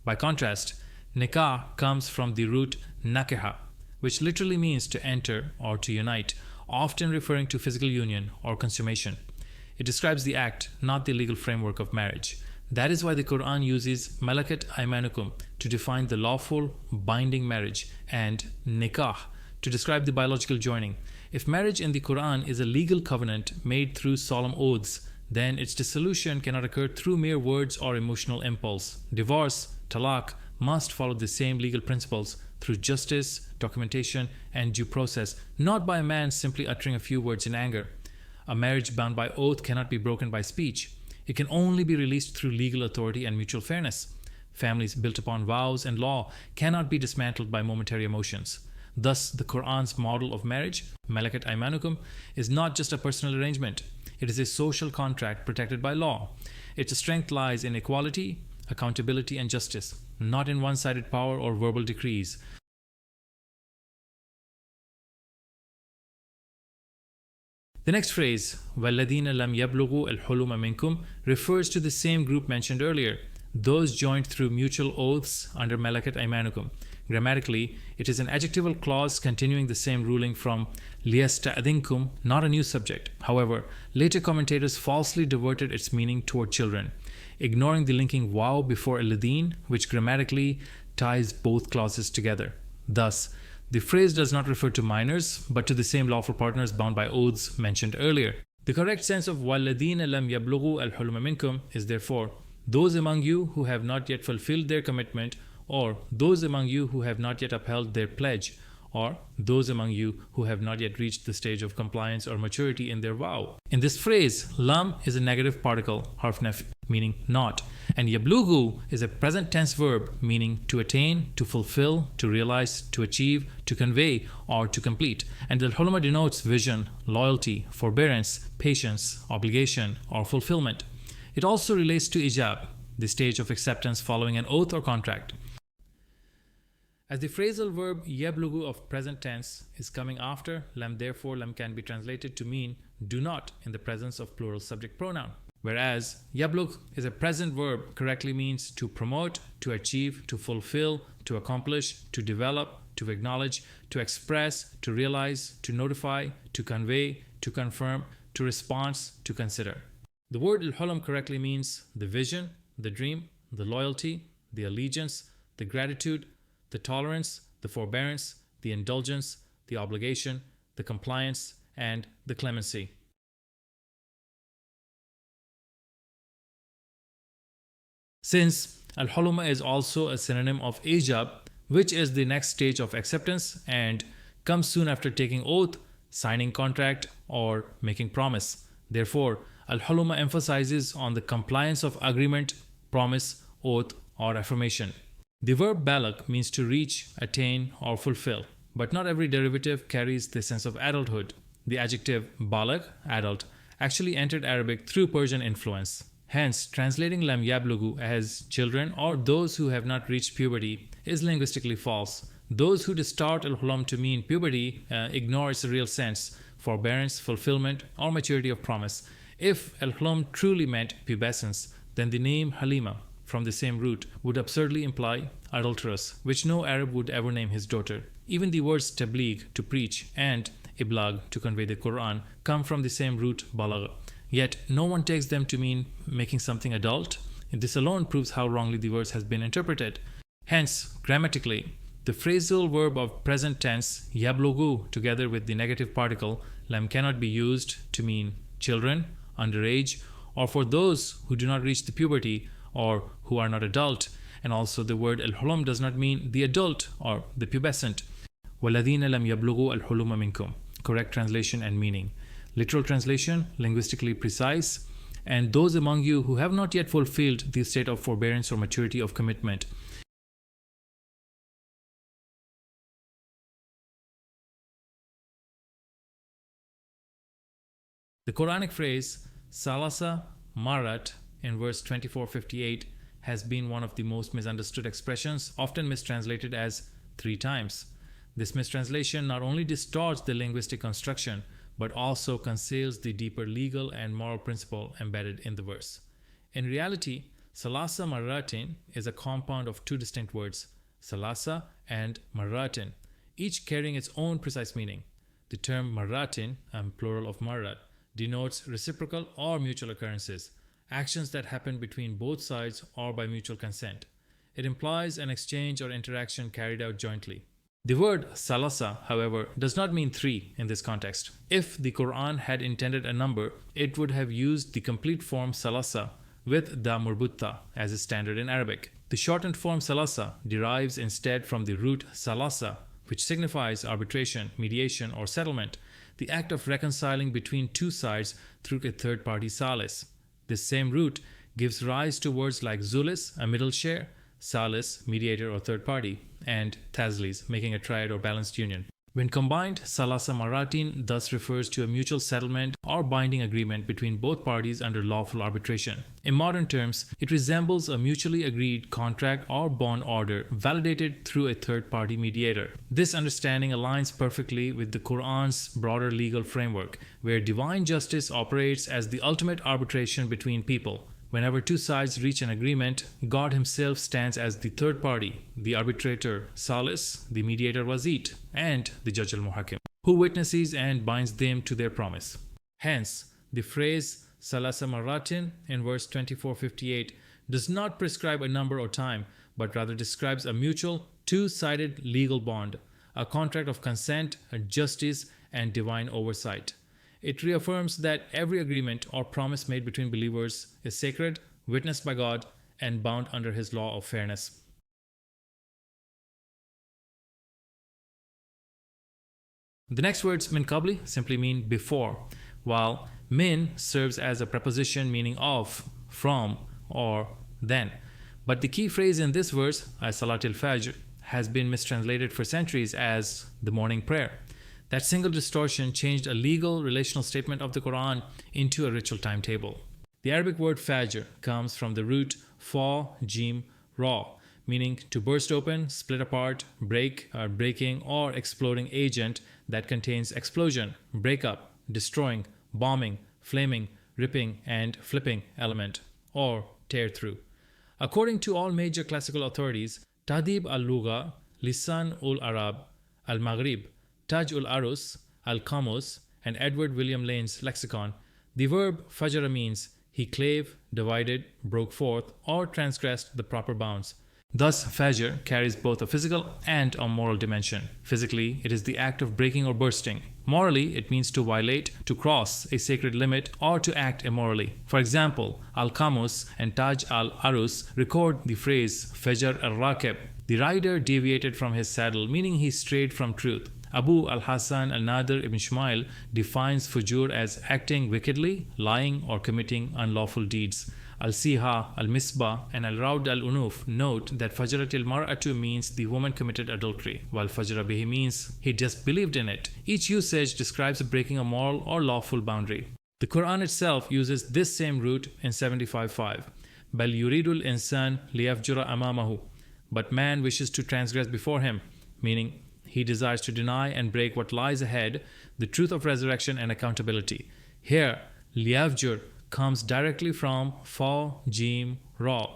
By contrast, nikah comes from the root nakeha, which literally means to enter or to unite, often referring to physical union or consummation. It describes the act, not the legal framework of marriage. That is why the Quran uses Malakat Aymanukum to define the lawful, binding marriage and nikah to describe the biological joining. If marriage in the Quran is a legal covenant made through solemn oaths, then its dissolution cannot occur through mere words or emotional impulse. Divorce, talaq, must follow the same legal principles through justice, documentation, and due process, not by a man simply uttering a few words in anger. A marriage bound by oath cannot be broken by speech. It can only be released through legal authority and mutual fairness. Families built upon vows and law cannot be dismantled by momentary emotions. Thus, the Quran's model of marriage, Malakat Aymanukum, is not just a personal arrangement. It is a social contract protected by law. Its strength lies in equality, accountability, and justice, not in one-sided power or verbal decrees. The next phrase, وَالَّذِينَ لَمْ يَبْلُغُوا الْحُلُمَ مِنْكُمْ, refers to the same group mentioned earlier, those joined through mutual oaths under Malakat Aymanukum. Grammatically, it is an adjectival clause continuing the same ruling from لِيَسْتَأْذِنْكُمْ, not a new subject. However, later commentators falsely diverted its meaning toward children, ignoring the linking waw before alladhin, which grammatically ties both clauses together. Thus, the phrase does not refer to minors, but to the same lawful partners bound by oaths mentioned earlier. The correct sense of وَالَّذِينَ لَمْ يَبْلُغُوا الْحُلُمَ مِنْكُمْ is therefore those among you who have not yet fulfilled their commitment, or those among you who have not yet upheld their pledge, or those among you who have not yet reached the stage of compliance or maturity in their vow. In this phrase, lam is a negative particle, harf nafi, meaning not, and yablugu is a present tense verb meaning to attain, to fulfill, to realize, to achieve, to convey, or to complete. And al-hulma denotes vision, loyalty, forbearance, patience, obligation, or fulfillment. It also relates to ijab, the stage of acceptance following an oath or contract. As the phrasal verb yablugu of present tense is coming after lam, therefore lam can be translated to mean do not in the presence of plural subject pronoun. Whereas yablug is a present verb correctly means to promote, to achieve, to fulfill, to accomplish, to develop, to acknowledge, to express, to realize, to notify, to convey, to confirm, to response, to consider. The word al-hulam correctly means the vision, the dream, the loyalty, the allegiance, the gratitude, the tolerance, the forbearance, the indulgence, the obligation, the compliance, and the clemency. Since al-huluma is also a synonym of ijab, which is the next stage of acceptance and comes soon after taking oath, signing contract, or making promise. Therefore, al-huluma emphasizes on the compliance of agreement, promise, oath, or affirmation. The verb balag means to reach, attain, or fulfill, but not every derivative carries the sense of adulthood. The adjective balag, adult, actually entered Arabic through Persian influence. Hence, translating lam yablugu as children or those who have not reached puberty is linguistically false. Those who distort al-hulam to mean puberty ignore its real sense, forbearance, fulfillment, or maturity of promise. If al-hulam truly meant pubescence, then the name Halima, from the same root, would absurdly imply adulteress, which no Arab would ever name his daughter. Even the words tabligh, to preach, and iblag, to convey the Quran, come from the same root balagh. Yet no one takes them to mean making something adult. This alone proves how wrongly the verse has been interpreted. Hence, grammatically, the phrasal verb of present tense yablugu together with the negative particle lam cannot be used to mean children, underage, or for those who do not reach the puberty or who are not adult. And also the word al-hulum does not mean the adult or the pubescent. وَالَّذِينَ لَمْ يَبْلُغُوا الْحُلُمَ مِنْكُمْ. Correct translation and meaning. Literal translation, linguistically precise. And those among you who have not yet fulfilled the state of forbearance or maturity of commitment. The Quranic phrase Salasa Marat in verse 2458 has been one of the most misunderstood expressions, often mistranslated as 3 times. This mistranslation not only distorts the linguistic construction, but also conceals the deeper legal and moral principle embedded in the verse. In reality, Salasa Maratin is a compound of 2 distinct words, Salasa and Maratin, each carrying its own precise meaning. The term Maratin, plural of Marat, denotes reciprocal or mutual occurrences, actions that happen between both sides or by mutual consent. It implies an exchange or interaction carried out jointly. The word salasa, however, does not mean 3 in this context. If the Quran had intended a number, it would have used the complete form salasa with da murbutta as is standard in Arabic. The shortened form salasa derives instead from the root salasa, which signifies arbitration, mediation, or settlement, the act of reconciling between 2 sides through a third party salis. This same root gives rise to words like zulis, a middle share, salis, mediator or third party, and tazlis, making a triad or balanced union. When combined, salasa maratin thus refers to a mutual settlement or binding agreement between both parties under lawful arbitration. In modern terms, it resembles a mutually agreed contract or bond order validated through a third-party mediator. This understanding aligns perfectly with the Quran's broader legal framework, where divine justice operates as the ultimate arbitration between people. Whenever 2 sides reach an agreement, God himself stands as the third party, the arbitrator Salis, the mediator Wazit, and the judge al-Muhakim, who witnesses and binds them to their promise. Hence, the phrase Salasa Maratin in verse 2458 does not prescribe a number or time, but rather describes a mutual, 2-sided legal bond, a contract of consent, justice, and divine oversight. It reaffirms that every agreement or promise made between believers is sacred, witnessed by God, and bound under His law of fairness. The next words min qabli simply mean before, while min serves as a preposition meaning of, from, or then. But the key phrase in this verse, as Salatil Fajr, has been mistranslated for centuries as the morning prayer. That single distortion changed a legal relational statement of the Quran into a ritual timetable. The Arabic word fajr comes from the root fa, jim, ra, meaning to burst open, split apart, break, breaking, or exploding agent that contains explosion, breakup, destroying, bombing, flaming, ripping, and flipping element, or tear through. According to all major classical authorities, Tahdib al-Lugha, Lisan ul-Arab, al-Maghrib, Taj ul-Arus, al-Qamus, and Edward William Lane's lexicon, the verb fajara means he clave, divided, broke forth, or transgressed the proper bounds. Thus, fajr carries both a physical and a moral dimension. Physically, it is the act of breaking or bursting. Morally, it means to violate, to cross a sacred limit, or to act immorally. For example, Al-Qamus and Taj al-Arus record the phrase Fajr al-Rakib. The rider deviated from his saddle, meaning he strayed from truth. Abu al-Hasan al-Nadir ibn Shumail defines fujur as acting wickedly, lying, or committing unlawful deeds. Al-Siha, Al-Misbah, and Al-Rawd al-Unuf note that Fajrat al-Mar'atu means the woman committed adultery, while Fajra bihi means he disbelieved in it. Each usage describes breaking a moral or lawful boundary. The Quran itself uses this same root in 75:5. Bal yuridul insan liyafjura amamahu. But man wishes to transgress before him, meaning he desires to deny and break what lies ahead, the truth of resurrection and accountability. Here, liyafjur comes directly from fa, jim, ra,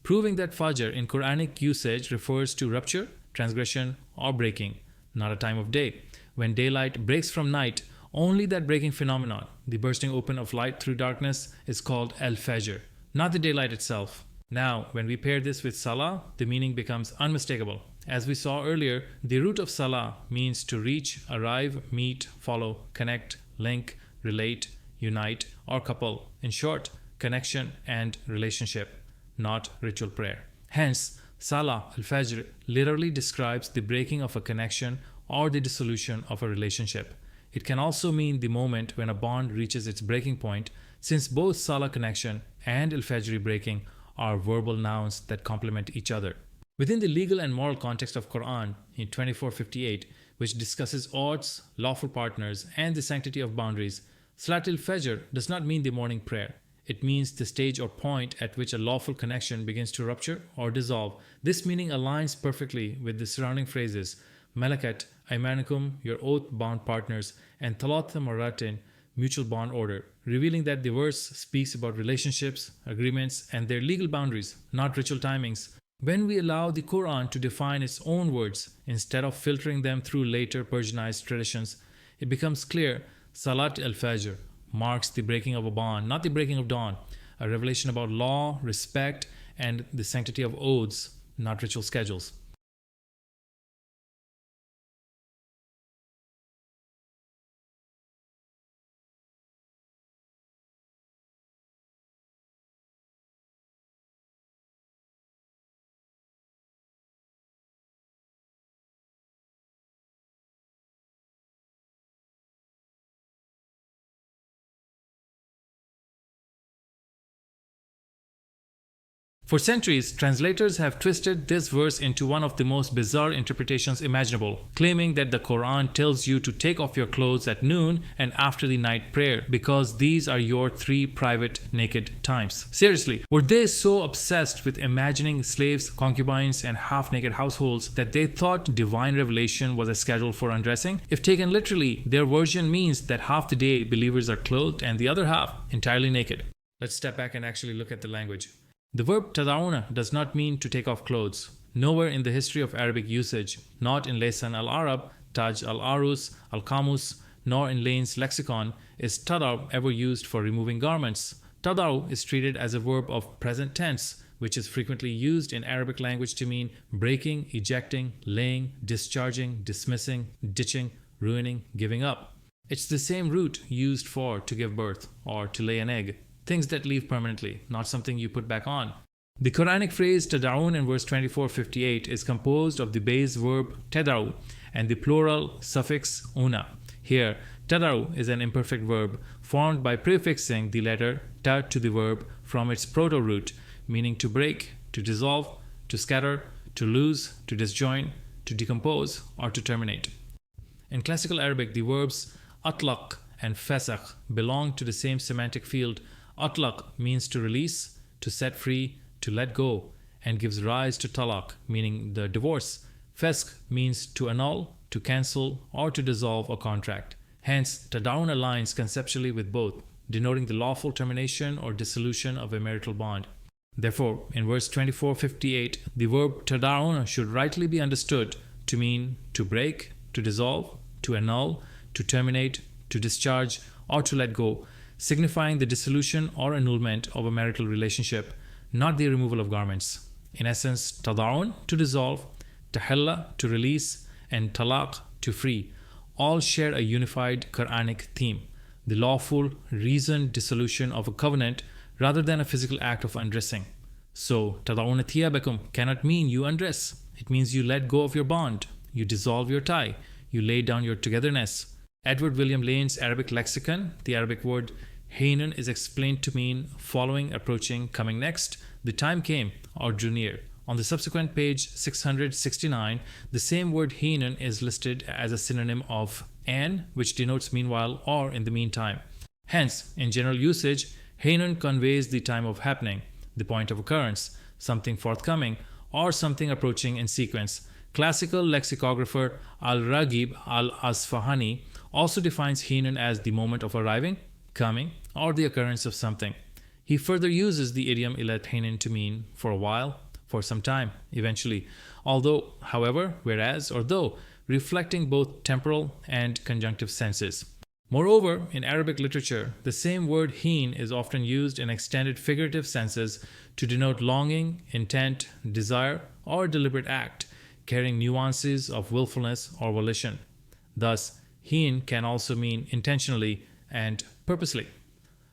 proving that fajr in Quranic usage refers to rupture, transgression, or breaking, not a time of day. When daylight breaks from night, only that breaking phenomenon, the bursting open of light through darkness, is called al-fajr, not the daylight itself. Now, when we pair this with salah, the meaning becomes unmistakable. As we saw earlier, the root of salah means to reach, arrive, meet, follow, connect, link, relate, unite, or couple. In short, connection and relationship, not ritual prayer. Hence, salah al-fajr literally describes the breaking of a connection or the dissolution of a relationship. It can also mean the moment when a bond reaches its breaking point, since both salah connection and al-fajr breaking are verbal nouns that complement each other. Within the legal and moral context of Quran in 2458, which discusses odds, lawful partners, and the sanctity of boundaries, Salat al-Fajr does not mean the morning prayer. It means the stage or point at which a lawful connection begins to rupture or dissolve. This meaning aligns perfectly with the surrounding phrases Malakat, Aymanukum, your oath-bound partners, and Talatha Maratin, mutual bond order, revealing that the verse speaks about relationships, agreements, and their legal boundaries, not ritual timings. When we allow the Quran to define its own words instead of filtering them through later Persianized traditions, it becomes clear Salat al-Fajr marks the breaking of a bond, not the breaking of dawn, a revelation about law, respect, and the sanctity of oaths, not ritual schedules. For centuries, translators have twisted this verse into one of the most bizarre interpretations imaginable, claiming that the Quran tells you to take off your clothes at noon and after the night prayer because these are your 3 private naked times. Seriously, were they so obsessed with imagining slaves, concubines, and half-naked households that they thought divine revelation was a schedule for undressing? If taken literally, their version means that half the day believers are clothed and the other half entirely naked. Let's step back and actually look at the language. The verb tada'una does not mean to take off clothes. Nowhere in the history of Arabic usage, not in Lisan al-Arab, Taj al-Arus, al-Qamus, nor in Lane's lexicon, is tadaw ever used for removing garments. Tadaw is treated as a verb of present tense, which is frequently used in Arabic language to mean breaking, ejecting, laying, discharging, dismissing, ditching, ruining, giving up. It's the same root used for to give birth or to lay an egg. Things that leave permanently, not something you put back on. The Quranic phrase tada'un in verse 2458 is composed of the base verb tada'u and the plural suffix una. Here, tada'u is an imperfect verb formed by prefixing the letter ta to the verb from its proto-root, meaning to break, to dissolve, to scatter, to lose, to disjoin, to decompose, or to terminate. In classical Arabic, the verbs atlaq and fasakh belong to the same semantic field. Atlaq means to release, to set free, to let go, and gives rise to talaq, meaning the divorce. Fasq means to annul, to cancel, or to dissolve a contract. Hence, tada'un aligns conceptually with both, denoting the lawful termination or dissolution of a marital bond. Therefore, in verse 2458, the verb tada'un should rightly be understood to mean to break, to dissolve, to annul, to terminate, to discharge, or to let go, signifying the dissolution or annulment of a marital relationship, not the removal of garments. In essence, tada'un to dissolve, tahalla to release, and talaq to free all share a unified Quranic theme, the lawful, reasoned dissolution of a covenant rather than a physical act of undressing. So, tada'una thiyabakum cannot mean you undress. It means you let go of your bond, you dissolve your tie, you lay down your togetherness. Edward William Lane's Arabic lexicon, the Arabic word Haynun is explained to mean following, approaching, coming next, the time came, or drew near. On the subsequent page 669, the same word Haynun is listed as a synonym of an, which denotes meanwhile or in the meantime. Hence, in general usage, Haynun conveys the time of happening, the point of occurrence, something forthcoming, or something approaching in sequence. Classical lexicographer Al-Raghib al-Asfahani also defines Haynun as the moment of arriving, coming, or the occurrence of something. He further uses the idiom ila hinin to mean for a while, for some time, eventually, although, however, whereas, or though, reflecting both temporal and conjunctive senses. Moreover, in Arabic literature, the same word heen is often used in extended figurative senses to denote longing, intent, desire, or deliberate act, carrying nuances of willfulness or volition. Thus, heen can also mean intentionally and purposely.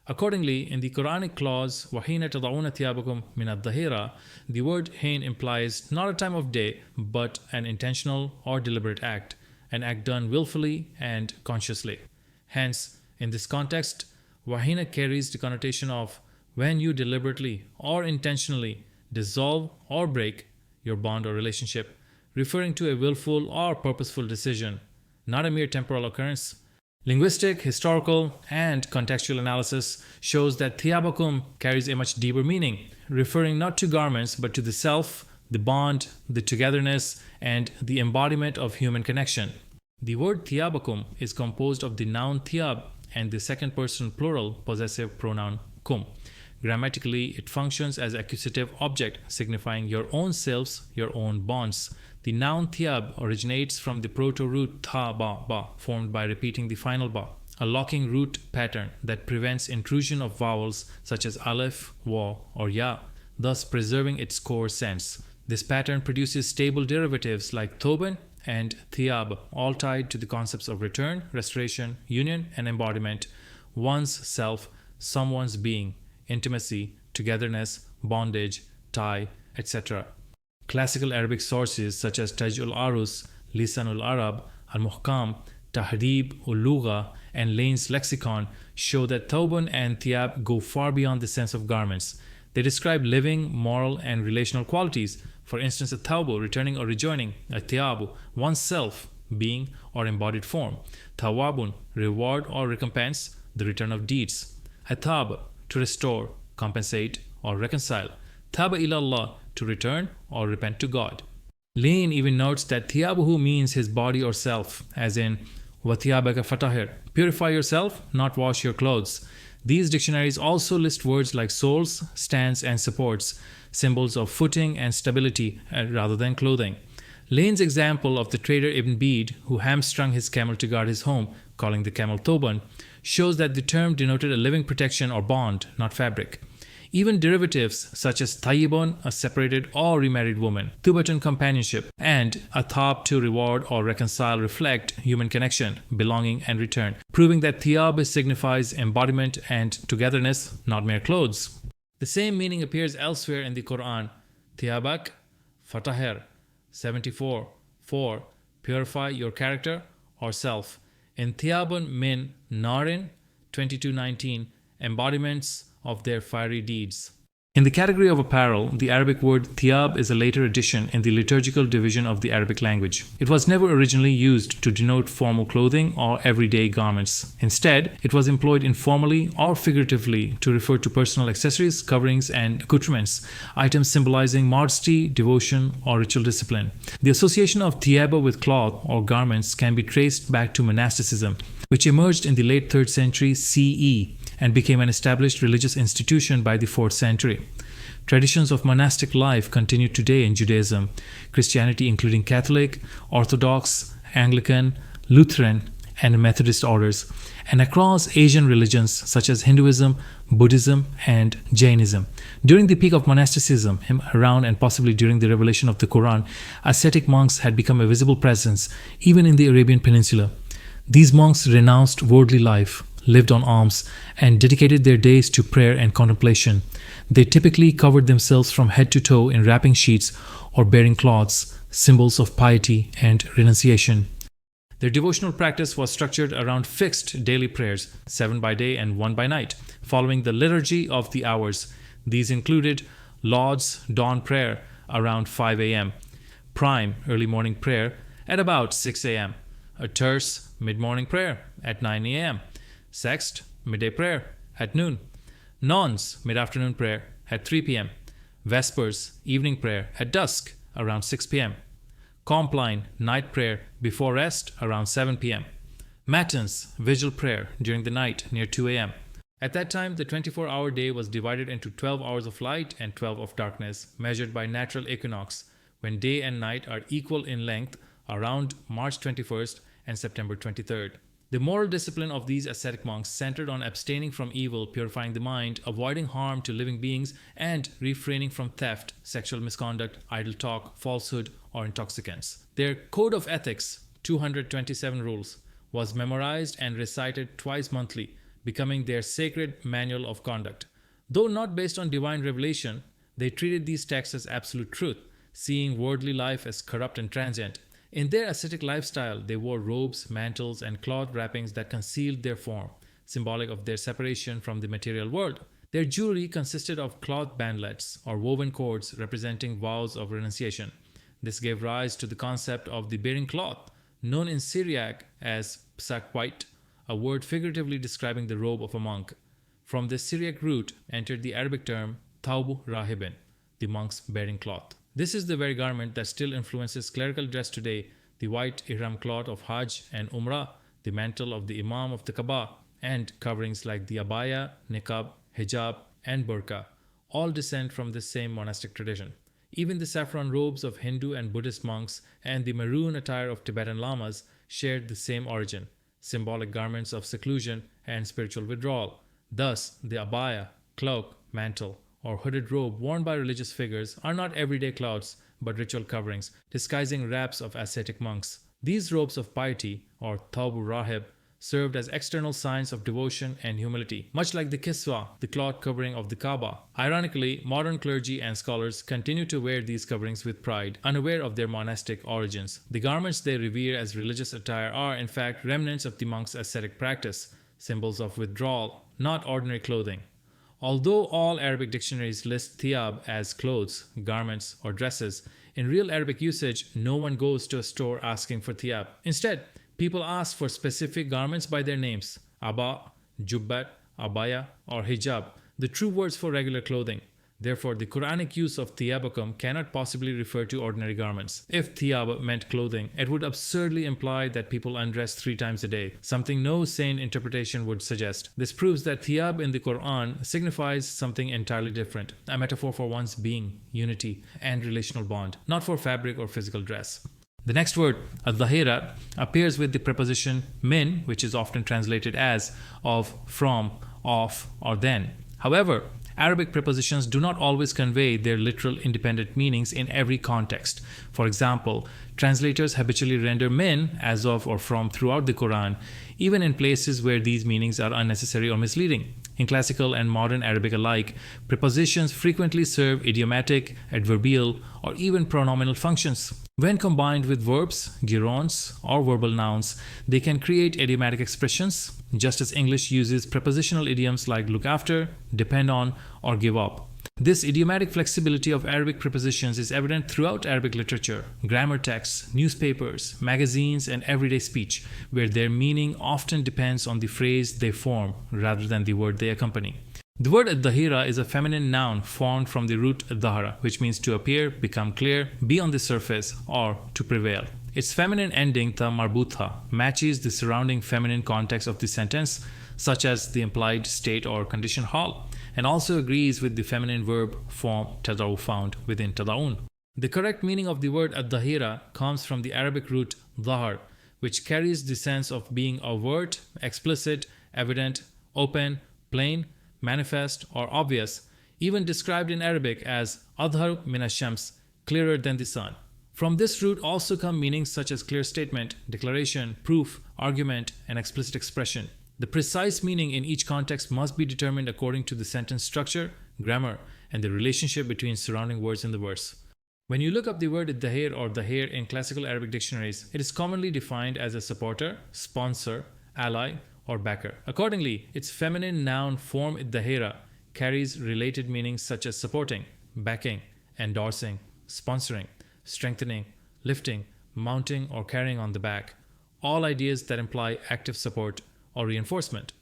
Accordingly, in the Quranic clause وَحِينَ تَضَعُونَ ثِيَابَكُمْ مِنَ الظَّهِيرَةِ, the word heen implies not a time of day, but an intentional or deliberate act, an act done willfully and consciously. Hence, in this context, wahina carries the connotation of when you deliberately or intentionally dissolve or break your bond or relationship, referring to a willful or purposeful decision, not a mere temporal occurrence. Linguistic, historical, and contextual analysis shows that thiyabakum carries a much deeper meaning, referring not to garments but to the self, the bond, the togetherness, and the embodiment of human connection. The word thiyabakum is composed of the noun thiyab and the second person plural possessive pronoun kum. Grammatically, it functions as accusative object, signifying your own selves, your own bonds. The noun thiyab originates from the proto-root tha ba ba, formed by repeating the final ba, a locking root pattern that prevents intrusion of vowels such as aleph, wa, or ya, thus preserving its core sense. This pattern produces stable derivatives like thoban and thiyab, all tied to the concepts of return, restoration, union, and embodiment, one's self, someone's being, intimacy, togetherness, bondage, tie, etc. Classical Arabic sources such as Taj ul-Arus, Lisan ul-Arab, Al-Muhkam, Tahrib ul-Lugha, and Lane's Lexicon show that thawban and thiyab go far beyond the sense of garments. They describe living, moral, and relational qualities. For instance, a thawbu, returning or rejoining, a thiyabu, oneself, being or embodied form, thawabun, reward or recompense, the return of deeds, athab, to restore, compensate, or reconcile, thaba ilallah, to return or repent to God. Lane even notes that thiyabuhu means his body or self, as in wathiyabaka fatahir, purify yourself, not wash your clothes. These dictionaries also list words like soles, stands, and supports, symbols of footing and stability rather than clothing. Lane's example of the trader Ibn Bede, who hamstrung his camel to guard his home, calling the camel thoban, shows that the term denoted a living protection or bond, not fabric. Even derivatives such as tayyibun, a separated or remarried woman, thubatun, companionship, and athab, to reward or reconcile, reflect human connection, belonging, and return, proving that thiyab signifies embodiment and togetherness, not mere clothes. The same meaning appears elsewhere in the Quran. Thiyabak, fatahir, 74, 4, purify your character or self. In Thiyabun min narin, 22:19, embodiments of their fiery deeds. In the category of apparel, the Arabic word thiyab is a later addition in the liturgical division of the Arabic language. It was never originally used to denote formal clothing or everyday garments. Instead, it was employed informally or figuratively to refer to personal accessories, coverings, and accoutrements, items symbolizing modesty, devotion, or ritual discipline. The association of thiyaba with cloth or garments can be traced back to monasticism, which emerged in the late 3rd century CE and became an established religious institution by the 4th century. Traditions of monastic life continue today in Judaism, Christianity including Catholic, Orthodox, Anglican, Lutheran, and Methodist orders, and across Asian religions such as Hinduism, Buddhism, and Jainism. During the peak of monasticism, around and possibly during the revelation of the Quran, ascetic monks had become a visible presence even in the Arabian Peninsula. These monks renounced worldly life, lived on alms, and dedicated their days to prayer and contemplation. They typically covered themselves from head to toe in wrapping sheets or bearing cloths, symbols of piety and renunciation. Their devotional practice was structured around fixed daily prayers, 7 by day and 1 by night, following the liturgy of the hours. These included Lauds dawn prayer around 5 a.m., prime early morning prayer at about 6 a.m., a terce mid-morning prayer at 9 a.m., sext midday prayer at noon, nons mid-afternoon prayer at 3 p.m., vespers evening prayer at dusk around 6 p.m., compline night prayer before rest around 7 p.m., matins vigil prayer during the night near 2 a.m., At that time, the 24-hour day was divided into 12 hours of light and 12 of darkness, measured by natural equinox, when day and night are equal in length around March 21st and September 23rd. The moral discipline of these ascetic monks centered on abstaining from evil, purifying the mind, avoiding harm to living beings, and refraining from theft, sexual misconduct, idle talk, falsehood, or intoxicants. Their code of ethics, 227 rules, was memorized and recited twice monthly, becoming their sacred manual of conduct. Though not based on divine revelation, they treated these texts as absolute truth, seeing worldly life as corrupt and transient. In their ascetic lifestyle, they wore robes, mantles, and cloth wrappings that concealed their form, symbolic of their separation from the material world. Their jewelry consisted of cloth bandlets, or woven cords representing vows of renunciation. This gave rise to the concept of the bearing cloth, known in Syriac as psakwait, a word figuratively describing the robe of a monk. From this Syriac root entered the Arabic term thawb rahibin, the monk's bearing cloth. This is the very garment that still influences clerical dress today, the white ihram cloth of Hajj and Umrah, the mantle of the Imam of the Kaaba, and coverings like the abaya, niqab, hijab, and burqa, all descend from this same monastic tradition. Even the saffron robes of Hindu and Buddhist monks and the maroon attire of Tibetan lamas shared the same origin, symbolic garments of seclusion and spiritual withdrawal. Thus, the abaya, cloak, mantle, or hooded robe worn by religious figures are not everyday clouts but ritual coverings, disguising wraps of ascetic monks. These robes of piety, or thawb rahib, served as external signs of devotion and humility, much like the kiswa, the cloth covering of the Kaaba. Ironically, modern clergy and scholars continue to wear these coverings with pride, unaware of their monastic origins. The garments they revere as religious attire are, in fact, remnants of the monk's ascetic practice, symbols of withdrawal, not ordinary clothing. Although all Arabic dictionaries list thiyab as clothes, garments, or dresses, in real Arabic usage, no one goes to a store asking for thiyab. Instead, people ask for specific garments by their names: aba, jubbat, abaya, or hijab, the true words for regular clothing. Therefore, the Quranic use of thiyabakum cannot possibly refer to ordinary garments. If thiyab meant clothing, it would absurdly imply that people undress 3 times a day, something no sane interpretation would suggest. This proves that thiyab in the Quran signifies something entirely different, a metaphor for one's being, unity, and relational bond, not for fabric or physical dress. The next word, al-dhahira, appears with the preposition min, which is often translated as of, from, of, or then. However, Arabic prepositions do not always convey their literal independent meanings in every context. For example, translators habitually render min as of or from throughout the Quran, even in places where these meanings are unnecessary or misleading. In classical and modern Arabic alike, prepositions frequently serve idiomatic, adverbial, or even pronominal functions. When combined with verbs, gerunds, or verbal nouns, they can create idiomatic expressions, just as English uses prepositional idioms like look after, depend on, or give up. This idiomatic flexibility of Arabic prepositions is evident throughout Arabic literature, grammar texts, newspapers, magazines, and everyday speech, where their meaning often depends on the phrase they form rather than the word they accompany. The word ad-dhahira is a feminine noun formed from the root ad-dhahara, which means to appear, become clear, be on the surface, or to prevail. Its feminine ending, ta marbutha, matches the surrounding feminine context of the sentence, such as the implied state or condition hal, and also agrees with the feminine verb form tada'u found within tada'un. The correct meaning of the word ad-dhahira comes from the Arabic root dhahar, which carries the sense of being overt, explicit, evident, open, plain, manifest, or obvious, even described in Arabic as adhar min ash-shams, clearer than the sun. From this root also come meanings such as clear statement, declaration, proof, argument, and explicit expression. The precise meaning in each context must be determined according to the sentence structure, grammar, and the relationship between surrounding words in the verse. When you look up the word dhahir or dhahir in classical Arabic dictionaries, it is commonly defined as a supporter, sponsor, ally, or backer. Accordingly, its feminine noun form dhahira carries related meanings such as supporting, backing, endorsing, sponsoring, strengthening, lifting, mounting, or carrying on the back, all ideas that imply active support or reinforcement.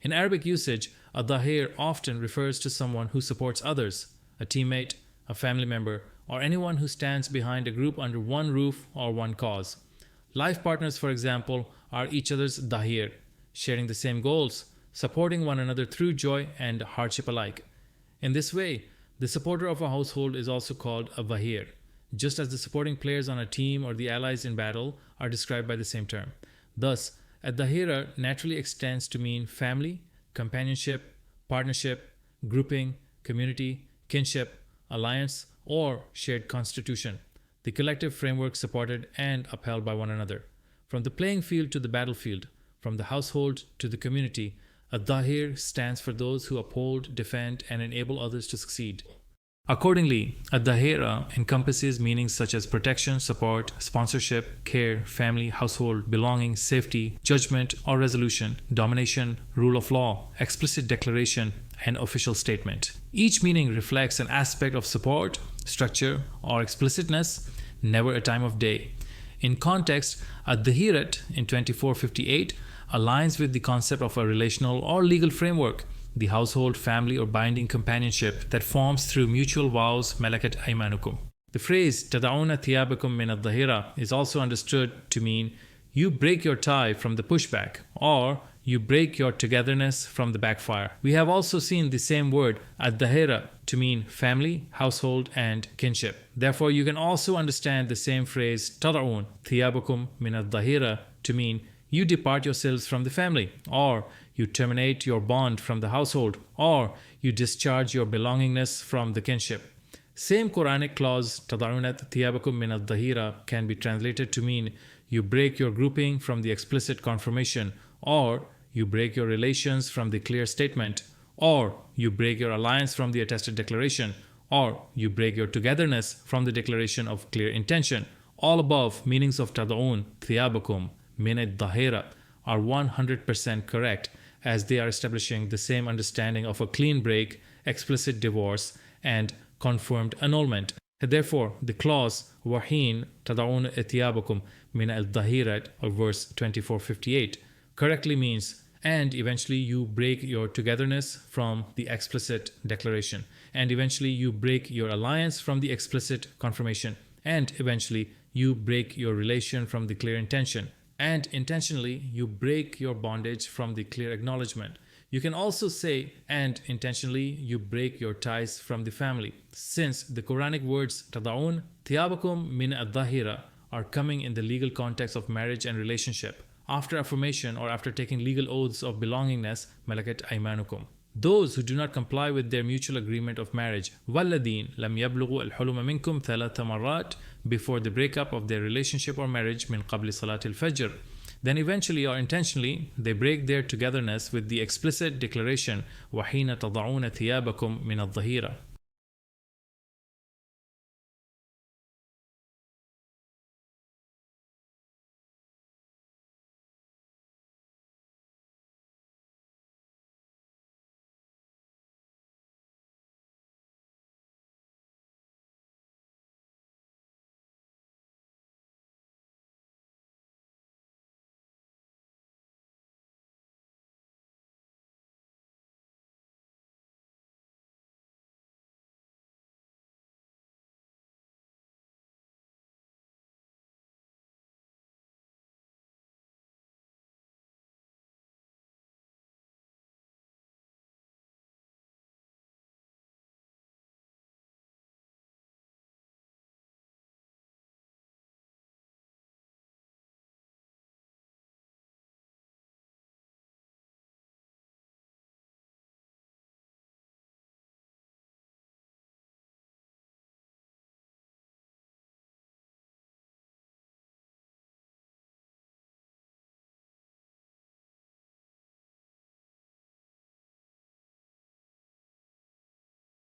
In Arabic usage, a dhahir often refers to someone who supports others, a teammate, a family member, or anyone who stands behind a group under one roof or one cause. Life partners, for example, are each other's dhahir, sharing the same goals, supporting one another through joy and hardship alike. In this way, the supporter of a household is also called a Vahir, just as the supporting players on a team or the allies in battle are described by the same term. Thus, a Dahira naturally extends to mean family, companionship, partnership, grouping, community, kinship, alliance, or shared constitution, the collective framework supported and upheld by one another. From the playing field to the battlefield, from the household to the community, a Dahir stands for those who uphold, defend, and enable others to succeed. Accordingly, a Dahira encompasses meanings such as protection, support, sponsorship, care, family, household, belonging, safety, judgment or resolution, domination, rule of law, explicit declaration, and official statement. Each meaning reflects an aspect of support, structure, or explicitness, never a time of day. In context, a Dahirat in 2458 aligns with the concept of a relational or legal framework, the household, family, or binding companionship that forms through mutual vows, malakat aymanukum. The phrase tada'una thiyabakum min ad-dahira is also understood to mean you break your tie from the pushback, or you break your togetherness from the backfire. We have also seen the same word ad-dahira to mean family, household, and kinship. Therefore, you can also understand the same phrase tada'un thiyabakum min ad-dahira to mean you depart yourselves from the family, or you terminate your bond from the household, or you discharge your belongingness from the kinship. Same Quranic clause, tada'unat thiyabakum min ad-dahira, can be translated to mean you break your grouping from the explicit confirmation, or you break your relations from the clear statement, or you break your alliance from the attested declaration, or you break your togetherness from the declaration of clear intention. All above meanings of tada'un thiyabakum min ad-dahira are 100% correct, as they are establishing the same understanding of a clean break, explicit divorce, and confirmed annulment. Therefore, the clause wahin tada'un thiyabakum min al-dahirat of verse 2458 correctly means and eventually you break your togetherness from the explicit declaration, and eventually you break your alliance from the explicit confirmation, and eventually you break your relation from the clear intention, and intentionally you break your bondage from the clear acknowledgement. You can also say, and intentionally you break your ties from the family, since the Quranic words tada'un thiyabakum min ad-dahira are coming in the legal context of marriage and relationship, after affirmation or after taking legal oaths of belongingness, malakat aymanukum. Those who do not comply with their mutual agreement of marriage, وَالَّذِينَ لَمْ يَبْلُغُوا الْحُلُمَ مِنْكُمْ ثَلَاثَ مَرَّاتٍ, before the breakup of their relationship or marriage, min qabli salatil fajr. Then eventually or intentionally, they break their togetherness with the explicit declaration, وَحِينَ تَضَعُونَ ثِيَابَكُمْ مِنَ الظَّهِيرَةِ.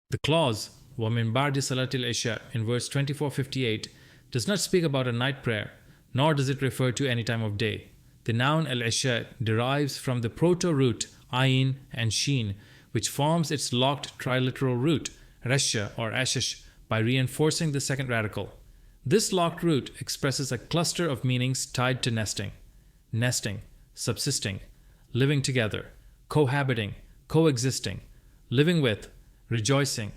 The clause وَمِن بَعْدِ صَلَاةِ الْعِشَاءِ in verse 2458 does not speak about a night prayer, nor does it refer to any time of day. The noun al-isha derives from the proto-root ayin and sheen, which forms its locked triliteral root, rasha or ashish, by reinforcing the second radical. This locked root expresses a cluster of meanings tied to nesting, subsisting, living together, cohabiting, coexisting, living with, rejoicing,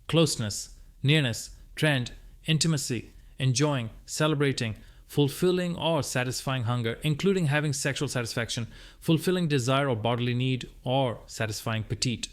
closeness, nearness, trend, intimacy, enjoying, celebrating, fulfilling or satisfying hunger, including having sexual satisfaction, fulfilling desire or bodily need, or satisfying appetite.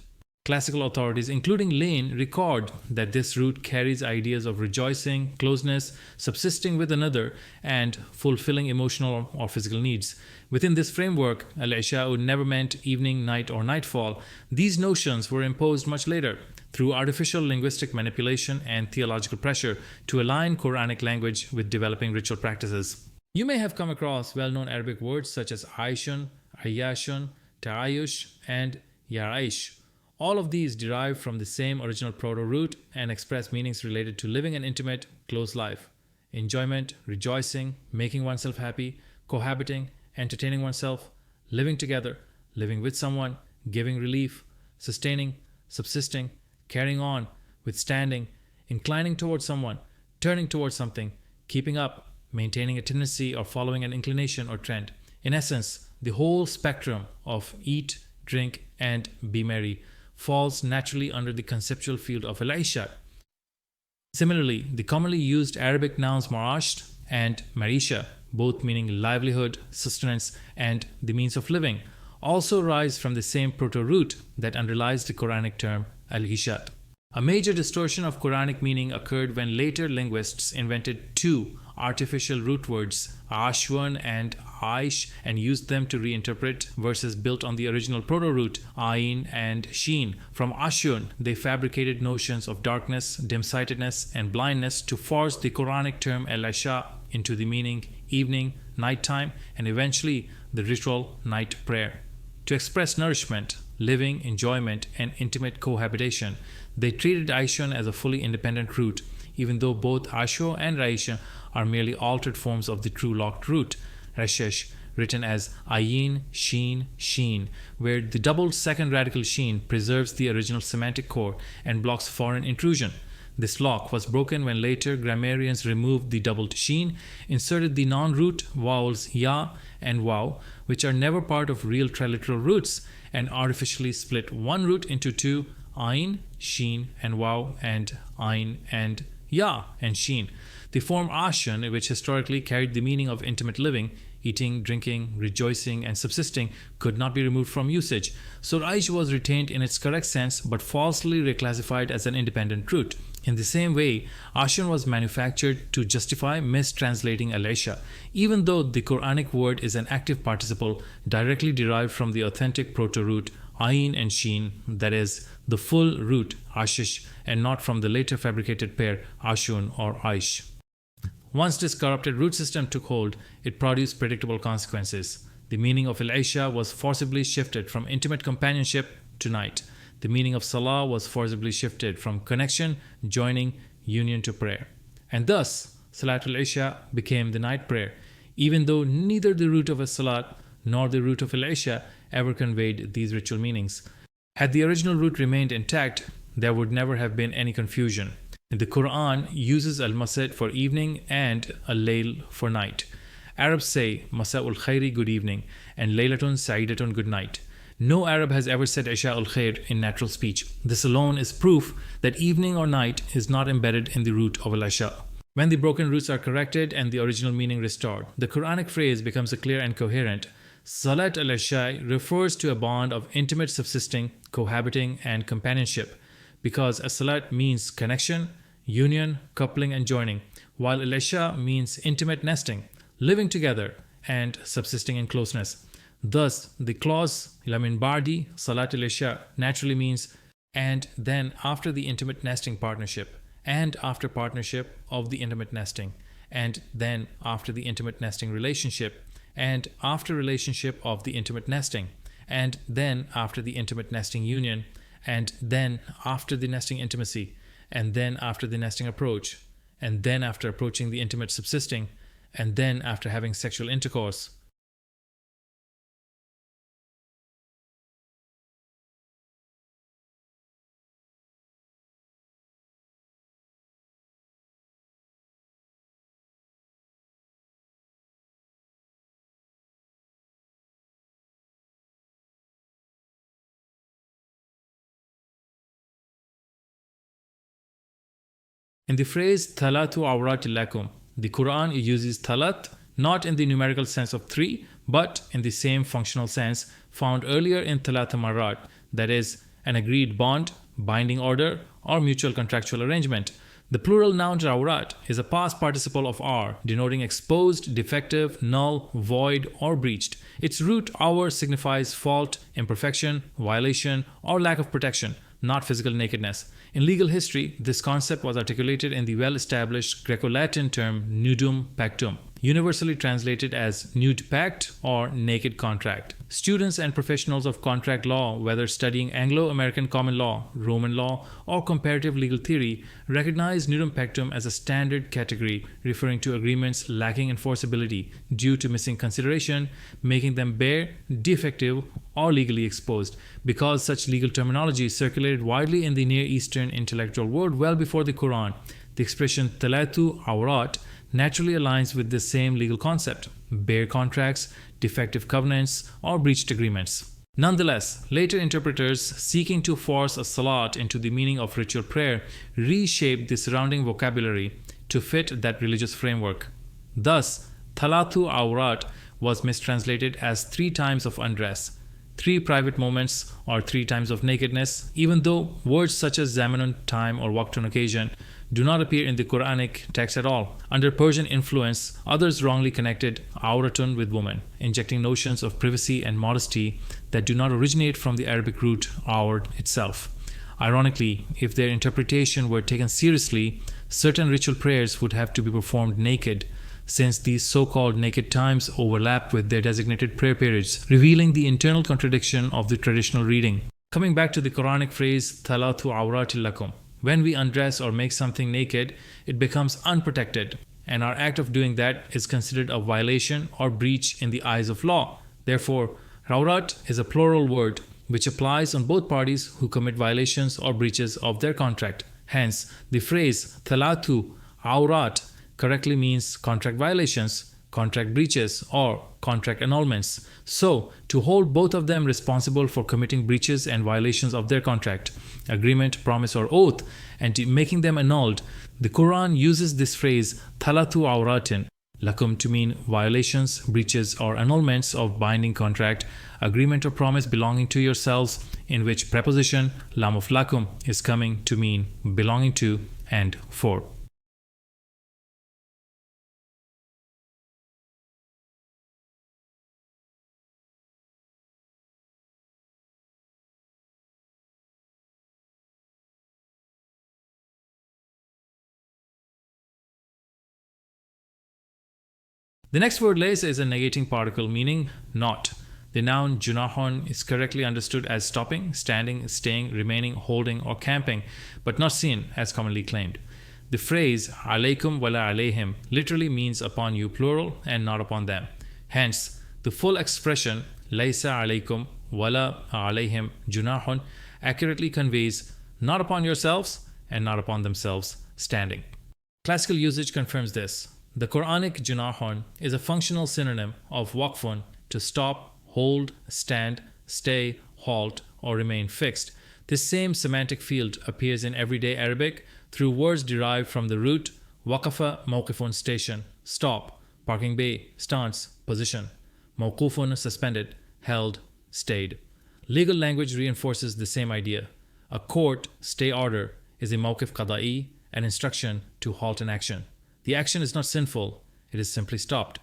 Classical authorities, including Lane, record that this root carries ideas of rejoicing, closeness, subsisting with another, and fulfilling emotional or physical needs. Within this framework, al-Isha never meant evening, night, or nightfall. These notions were imposed much later through artificial linguistic manipulation and theological pressure to align Quranic language with developing ritual practices. You may have come across well-known Arabic words such as Aishun, Ayashun, Ta'ayush, and Yaraish. All of these derive from the same original proto-root and express meanings related to living an intimate, close life. Enjoyment, rejoicing, making oneself happy, cohabiting, entertaining oneself, living together, living with someone, giving relief, sustaining, subsisting, carrying on, withstanding, inclining towards someone, turning towards something, keeping up, maintaining a tendency or following an inclination or trend. In essence, the whole spectrum of eat, drink, and be merry falls naturally under the conceptual field of al-Isha. Similarly, the commonly used Arabic nouns ma'ash and marisha, both meaning livelihood, sustenance, and the means of living, also arise from the same proto-root that underlies the Quranic term al-Isha. A major distortion of Quranic meaning occurred when later linguists invented two artificial root words, Ashwan and Aish, and used them to reinterpret verses built on the original proto-root, Ain and Sheen. From Ashun, they fabricated notions of darkness, dim-sightedness, and blindness to force the Quranic term al-Isha into the meaning evening, nighttime, and eventually the ritual night prayer. To express nourishment, living, enjoyment, and intimate cohabitation, they treated Aishun as a fully independent root, even though both Asho and Raisha are merely altered forms of the true locked root, Rashesh, written as Ayin, Sheen, Sheen, where the doubled second radical Sheen preserves the original semantic core and blocks foreign intrusion. This lock was broken when later grammarians removed the doubled Sheen, inserted the non-root vowels Ya and Waw, which are never part of real triliteral roots, and artificially split one root into two, Ain, Sheen, and Waw, and Ain and Ya and Sheen. The form Ashan, which historically carried the meaning of intimate living, eating, drinking, rejoicing, and subsisting, could not be removed from usage. So Raish was retained in its correct sense but falsely reclassified as an independent root. In the same way, Ashan was manufactured to justify mistranslating al-Isha, even though the Quranic word is an active participle directly derived from the authentic proto-root Ain and Sheen, that is, the full root Ashish, and not from the later fabricated pair Ashun or Aish. Once this corrupted root system took hold, it produced predictable consequences. The meaning of al-Isha was forcibly shifted from intimate companionship to night. The meaning of Salah was forcibly shifted from connection, joining, union to prayer. And thus, Salatul Isha became the night prayer, even though neither the root of as-Salat nor the root of al-Isha ever conveyed these ritual meanings. Had the original root remained intact, there would never have been any confusion. The Quran uses al-Masad for evening and al-Layl for night. Arabs say Masa'ul Khairi, good evening, and Laylatun Sa'idatun, good night. No Arab has ever said Isha'ul Khair in natural speech. This alone is proof that evening or night is not embedded in the root of al-Isha. When the broken roots are corrected and the original meaning restored, the Quranic phrase becomes clear and coherent. Salat al-Isha refers to a bond of intimate subsisting, cohabiting, and companionship, because as-Salat means connection, union, coupling, and joining, while al-Isha means intimate nesting, living together, and subsisting in closeness. Thus, the clause Lamin Bardi, Salat al-Isha, naturally means and then after the intimate nesting partnership, and after partnership of the intimate nesting, and then after the intimate nesting relationship, and after relationship of the intimate nesting, and then after the intimate nesting union, and then after the nesting intimacy, and then after the nesting approach, and then after approaching the intimate subsisting, and then after having sexual intercourse. In the phrase Thalatu awratil lakum, The Quran uses thalat not in the numerical sense of three, but in the same functional sense found earlier in thalat marat, that is, an agreed bond, binding order, or mutual contractual arrangement. The plural noun rawrat is a past participle of ar, denoting exposed, defective, null, void, or breached. Its root awr signifies fault, imperfection, violation, or lack of protection, not physical nakedness. In legal history, this concept was articulated in the well-established Greco-Latin term nudum pactum, universally translated as nude pact or naked contract. Students and professionals of contract law, whether studying Anglo-American common law, Roman law, or comparative legal theory, recognize nudum pactum as a standard category referring to agreements lacking enforceability due to missing consideration, making them bare, defective, or legally exposed. Because such legal terminology circulated widely in the Near Eastern intellectual world well before the Quran, the expression thalathu awrat naturally aligns with this same legal concept: bare contracts, defective covenants, or breached agreements. Nonetheless, later interpreters seeking to force a salat into the meaning of ritual prayer reshaped the surrounding vocabulary to fit that religious framework. Thus, thalathu awrat was mistranslated as 3 times of undress, 3 private moments, or 3 times of nakedness, even though words such as zamanun, time, or waqtun, occasion, do not appear in the Quranic text at all. Under Persian influence, others wrongly connected awratun with woman, injecting notions of privacy and modesty that do not originate from the Arabic root awr itself. Ironically, if their interpretation were taken seriously, certain ritual prayers would have to be performed naked, since these so-called naked times overlap with their designated prayer periods, revealing the internal contradiction of the traditional reading. Coming back to the Quranic phrase thalathu awratil lakum, when we undress or make something naked, it becomes unprotected, and our act of doing that is considered a violation or breach in the eyes of law. Therefore, rawrat is a plural word which applies on both parties who commit violations or breaches of their contract. Hence, the phrase thalathu awrat correctly means contract violations, contract breaches, or contract annulments. So, to hold both of them responsible for committing breaches and violations of their contract, agreement, promise, or oath, and to making them annulled, the Quran uses this phrase thalathu awratin lakum to mean violations, breaches, or annulments of binding contract, agreement, or promise belonging to yourselves, in which preposition lam of lakum is coming to mean belonging to and for. The next word laysa is a negating particle meaning not. The noun junahun is correctly understood as stopping, standing, staying, remaining, holding, or camping, but not seen as commonly claimed. The phrase alaykum wala alayhim literally means upon you plural and not upon them. Hence, the full expression laysa alaykum wala alayhim junahun accurately conveys not upon yourselves and not upon themselves standing. Classical usage confirms this. The Quranic junahun is a functional synonym of waqfun, to stop, hold, stand, stay, halt, or remain fixed. This same semantic field appears in everyday Arabic through words derived from the root waqafa mawqifun, station, stop, parking bay, stance, position, mawqufun, suspended, held, stayed. Legal language reinforces the same idea. A court stay order is a mawqif qada'i, an instruction to halt an action. The action is not sinful, it is simply stopped.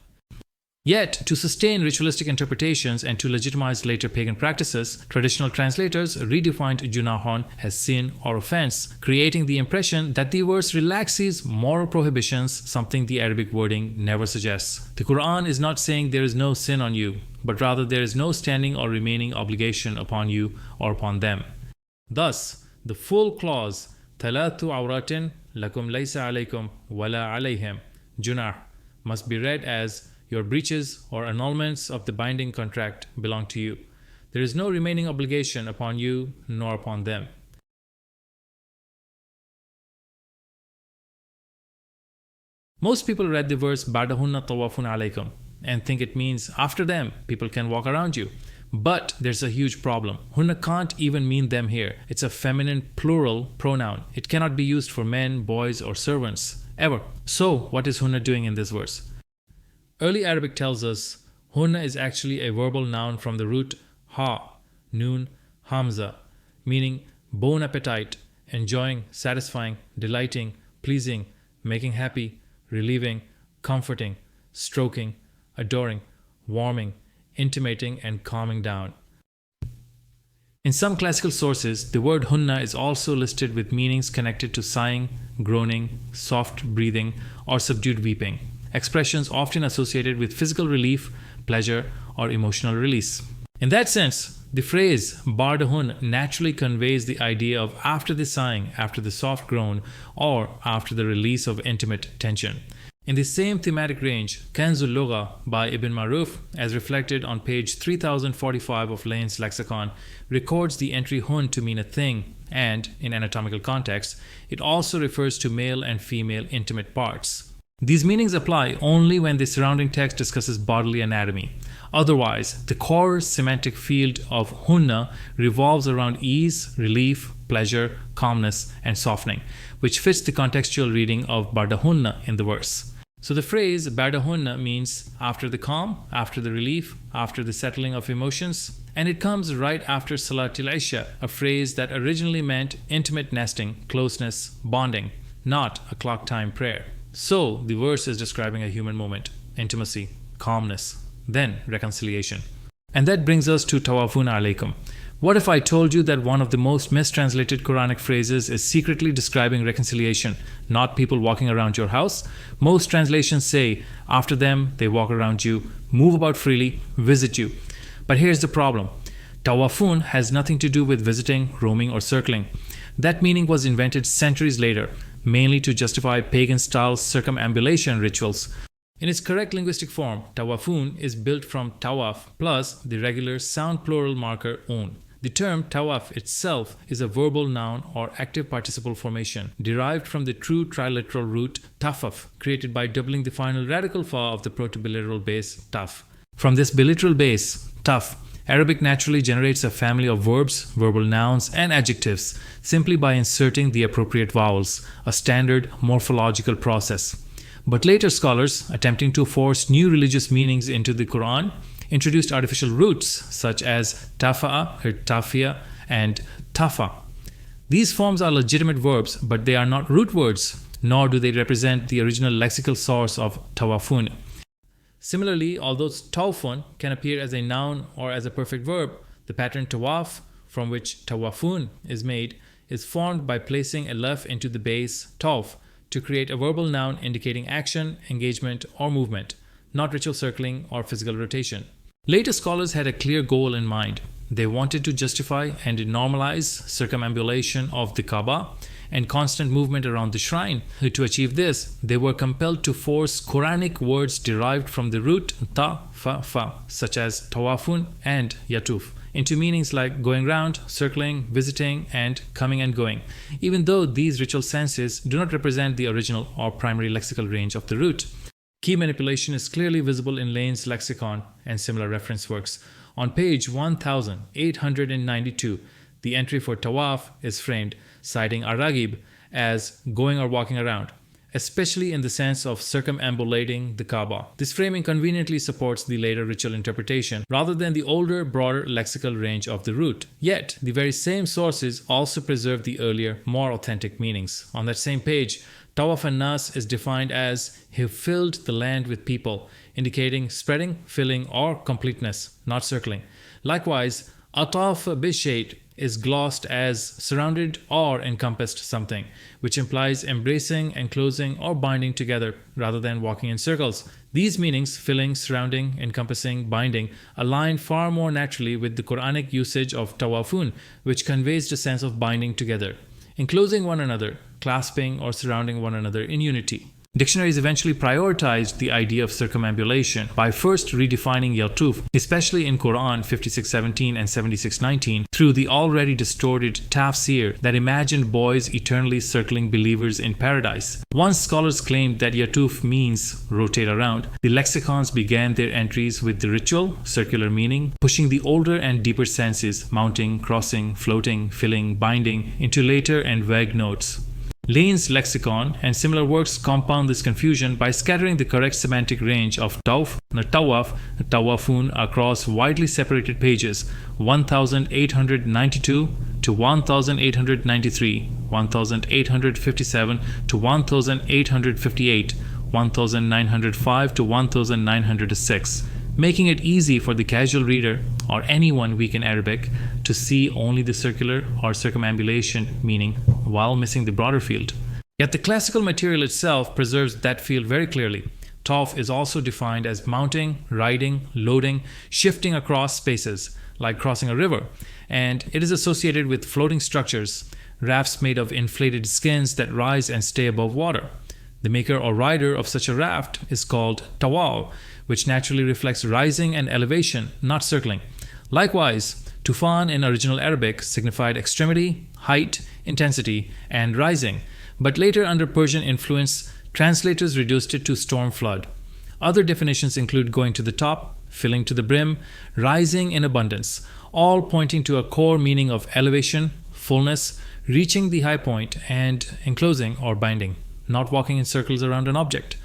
Yet, to sustain ritualistic interpretations and to legitimize later pagan practices, traditional translators redefined junahun as sin or offense, creating the impression that the verse relaxes moral prohibitions, something the Arabic wording never suggests. The Quran is not saying there is no sin on you, but rather there is no standing or remaining obligation upon you or upon them. Thus, the full clause thalathu awratin lakum laysa alaykum wala alayhim junah must be read as your breaches or annulments of the binding contract belong to you. There is no remaining obligation upon you nor upon them. Most people read the verse ba'dahunna tawafun alaykum and think it means after them people can walk around you. But there's a huge problem. Hunna can't even mean them here. It's a feminine plural pronoun. It cannot be used for men, boys, or servants. ever. So, what is hunna doing in this verse? Early Arabic tells us hunna is actually a verbal noun from the root ha, noon, hamza, meaning bon appetite, enjoying, satisfying, delighting, pleasing, making happy, relieving, comforting, stroking, adoring, warming, intimating, and calming down. In some classical sources, the word hunna is also listed with meanings connected to sighing, groaning, soft breathing, or subdued weeping, expressions often associated with physical relief, pleasure, or emotional release. In that sense, the phrase bardahun naturally conveys the idea of after the sighing, after the soft groan, or after the release of intimate tension. In the same thematic range, Kanzul Lugha by Ibn Maruf, as reflected on page 3045 of Lane's lexicon, records the entry hun to mean a thing, and, in anatomical context, it also refers to male and female intimate parts. These meanings apply only when the surrounding text discusses bodily anatomy. Otherwise, the core semantic field of hunna revolves around ease, relief, pleasure, calmness, and softening, which fits the contextual reading of bardahunna in the verse. So the phrase bardahunna means after the calm, after the relief, after the settling of emotions, and it comes right after Salatul Isha, a phrase that originally meant intimate nesting, closeness, bonding, not a clock time prayer. So the verse is describing a human moment, intimacy, calmness, then reconciliation. And that brings us to Tawafun Alaikum. What if I told you that one of the most mistranslated Quranic phrases is secretly describing reconciliation, not people walking around your house? Most translations say, after them, they walk around you, move about freely, visit you. But here's the problem. Tawafun has nothing to do with visiting, roaming, or circling. That meaning was invented centuries later, mainly to justify pagan-style circumambulation rituals. In its correct linguistic form, tawafun is built from tawaf plus the regular sound plural marker un. The term tawaf itself is a verbal noun or active participle formation derived from the true triliteral root tafaf, created by doubling the final radical fa of the proto-biliteral base taf. From this biliteral base, taf, Arabic naturally generates a family of verbs, verbal nouns, and adjectives simply by inserting the appropriate vowels, a standard morphological process. But later scholars, attempting to force new religious meanings into the Quran, introduced artificial roots such as tafa'a, tafia, and tafa. These forms are legitimate verbs, but they are not root words, nor do they represent the original lexical source of tawafun. Similarly, although tawfun can appear as a noun or as a perfect verb, the pattern tawaf, from which tawafun is made, is formed by placing a lef into the base tawf to create a verbal noun indicating action, engagement, or movement, not ritual circling or physical rotation. Later scholars had a clear goal in mind. They wanted to justify and normalize circumambulation of the Kaaba and constant movement around the shrine. To achieve this, they were compelled to force Quranic words derived from the root ta, fa, fa, such as tawafun and yatuf, into meanings like going round, circling, visiting, and coming and going, even though these ritual senses do not represent the original or primary lexical range of the root. Key manipulation is clearly visible in Lane's lexicon and similar reference works. On page 1892, the entry for tawaf is framed, citing Ar-Raghib as going or walking around, especially in the sense of circumambulating the Kaaba. This framing conveniently supports the later ritual interpretation rather than the older, broader lexical range of the root. Yet, the very same sources also preserve the earlier, more authentic meanings. On that same page, Tawaf an-Nas is defined as he filled the land with people, indicating spreading, filling, or completeness, not circling. Likewise, Ataf bishayt is glossed as surrounded or encompassed something, which implies embracing, enclosing, or binding together rather than walking in circles. These meanings, filling, surrounding, encompassing, binding, align far more naturally with the Quranic usage of tawafun, which conveys the sense of binding together, enclosing one another, clasping, or surrounding one another in unity. Dictionaries eventually prioritized the idea of circumambulation by first redefining yatuf, especially in Quran 56:17 and 76:19, through the already distorted tafsir that imagined boys eternally circling believers in paradise. Once scholars claimed that yatuf means rotate around, the lexicons began their entries with the ritual, circular meaning, pushing the older and deeper senses, mounting, crossing, floating, filling, binding, into later and vague notes. Lane's lexicon and similar works compound this confusion by scattering the correct semantic range of tawf, tawaf, tawafun across widely separated pages 1892 to 1893, 1857 to 1858, 1905 to 1906, making it easy for the casual reader or anyone weak in Arabic to see only the circular or circumambulation meaning while missing the broader field. Yet the classical material itself preserves that field very clearly. Tawf is also defined as mounting, riding, loading, shifting across spaces, like crossing a river, and it is associated with floating structures, rafts made of inflated skins that rise and stay above water. The maker or rider of such a raft is called tawal, which naturally reflects rising and elevation, not circling. Likewise, tufan in original Arabic signified extremity, height, intensity, and rising, but later under Persian influence, translators reduced it to storm flood. Other definitions include going to the top, filling to the brim, rising in abundance, all pointing to a core meaning of elevation, fullness, reaching the high point, and enclosing or binding, not walking in circles around an object.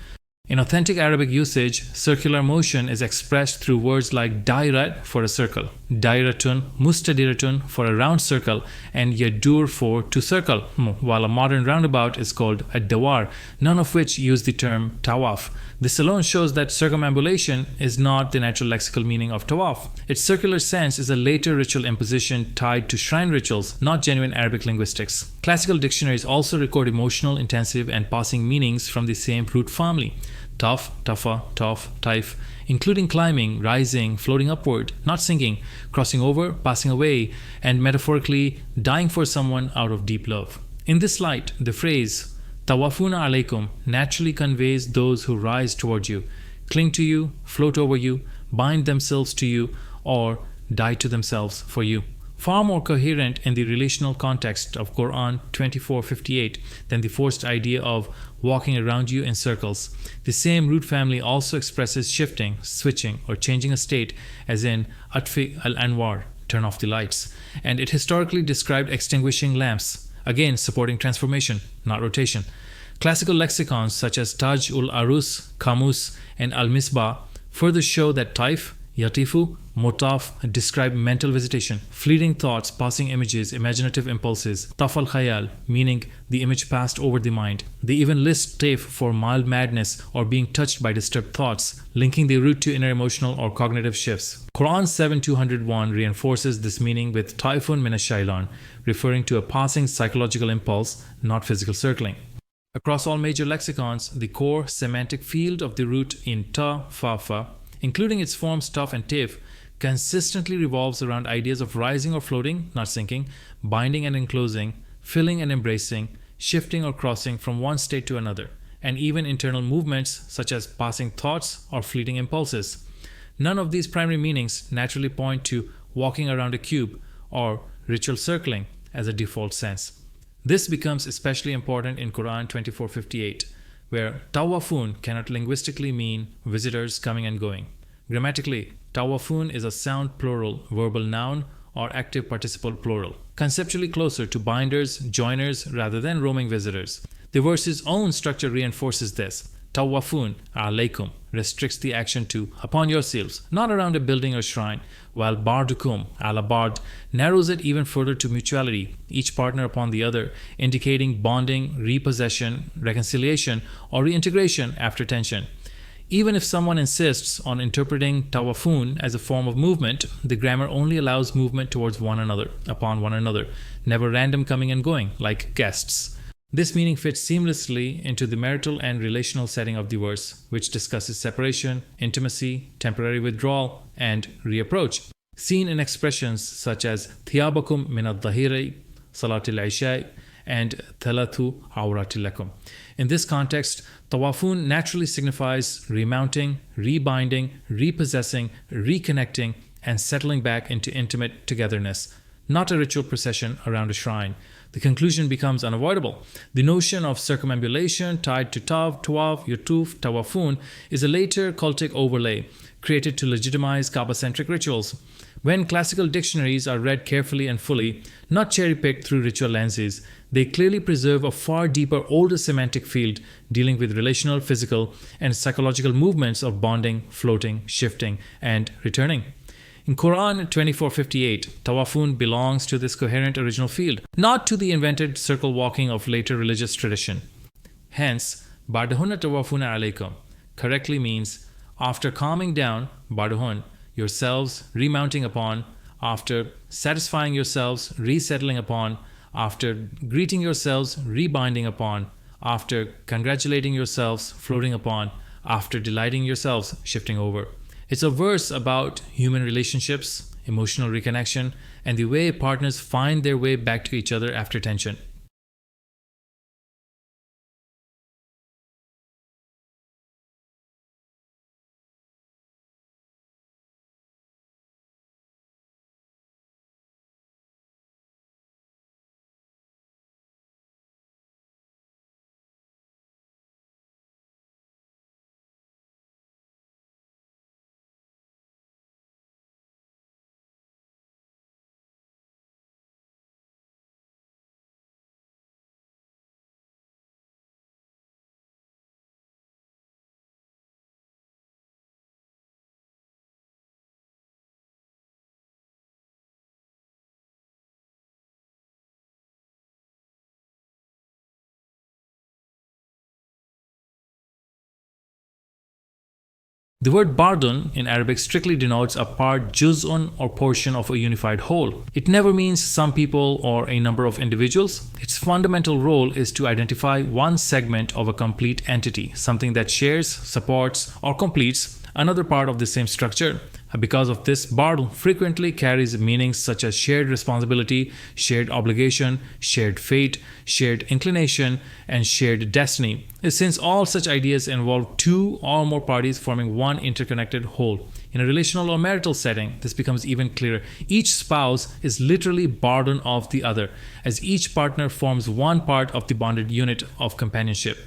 In authentic Arabic usage, circular motion is expressed through words like dairat for a circle, dairatun, mustadiratun for a round circle, and yadur for to circle, while a modern roundabout is called a dawar, none of which use the term tawaf. This alone shows that circumambulation is not the natural lexical meaning of tawaf. Its circular sense is a later ritual imposition tied to shrine rituals, not genuine Arabic linguistics. Classical dictionaries also record emotional, intensive, and passing meanings from the same root family. Taf, tafa, tof, taif, including climbing, rising, floating upward, not sinking, crossing over, passing away, and metaphorically dying for someone out of deep love. In this light, the phrase tawafuna alaykum naturally conveys those who rise toward you, cling to you, float over you, bind themselves to you, or die to themselves for you. Far more coherent in the relational context of Quran 24:58 than the forced idea of walking around you in circles. The same root family also expresses shifting, switching, or changing a state, as in Atfi al-Anwar, turn off the lights, and it historically described extinguishing lamps, again supporting transformation, not rotation. Classical lexicons such as Taj ul Arus, Kamus, and Al Misbah further show that taif, yatifu, motaf describe mental visitation, fleeting thoughts, passing images, imaginative impulses. Taf al khayal, meaning the image passed over the mind. They even list taif for mild madness or being touched by disturbed thoughts, linking the root to inner emotional or cognitive shifts. Quran 7:201 reinforces this meaning with taifun min ash-shaylan, referring to a passing psychological impulse, not physical circling. Across all major lexicons, the core semantic field of the root in ta, fa, fa, including its forms taf and tif, consistently revolves around ideas of rising or floating, not sinking, binding and enclosing, filling and embracing, shifting or crossing from one state to another, and even internal movements such as passing thoughts or fleeting impulses. None of these primary meanings naturally point to walking around a cube or ritual circling as a default sense. This becomes especially important in Quran 24:58, where tawafun cannot linguistically mean visitors coming and going. Grammatically, tawafun is a sound plural verbal noun or active participle plural, conceptually closer to binders, joiners rather than roaming visitors. The verse's own structure reinforces this. Tawafun alaykum restricts the action to upon yourselves, not around a building or shrine, while bardukum ala bard narrows it even further to mutuality, each partner upon the other, indicating bonding, repossession, reconciliation, or reintegration after tension. Even if someone insists on interpreting tawafun as a form of movement, the grammar only allows movement towards one another, upon one another, never random coming and going, like guests. This meaning fits seamlessly into the marital and relational setting of the verse, which discusses separation, intimacy, temporary withdrawal, and reapproach, seen in expressions such as thiyabakum min ad-dhahiri, salatil isha, and thalathu awratil lakum. In this context, tawafun naturally signifies remounting, rebinding, repossessing, reconnecting, and settling back into intimate togetherness, not a ritual procession around a shrine. The conclusion becomes unavoidable. The notion of circumambulation tied to tav, tawaf, yutuf, tawafun is a later cultic overlay created to legitimize Kaaba-centric rituals. When classical dictionaries are read carefully and fully, not cherry picked through ritual lenses, they clearly preserve a far deeper, older semantic field dealing with relational, physical, and psychological movements of bonding, floating, shifting, and returning. In Quran 24:58, tawafun belongs to this coherent original field, not to the invented circle walking of later religious tradition. Hence, Bardahunna tawafuna alaykum correctly means after calming down, Bardahun, yourselves remounting upon, after satisfying yourselves resettling upon, after greeting yourselves rebinding upon, after congratulating yourselves floating upon, after delighting yourselves shifting over. It's a verse about human relationships, emotional reconnection, and the way partners find their way back to each other after tension. The word bardun in Arabic strictly denotes a part, juz'un, or portion of a unified whole. It never means some people or a number of individuals. Its fundamental role is to identify one segment of a complete entity, something that shares, supports, or completes another part of the same structure. Because of this, bard frequently carries meanings such as shared responsibility, shared obligation, shared fate, shared inclination, and shared destiny, since all such ideas involve two or more parties forming one interconnected whole. In a relational or marital setting, this becomes even clearer. Each spouse is literally bardun of the other, as each partner forms one part of the bonded unit of companionship.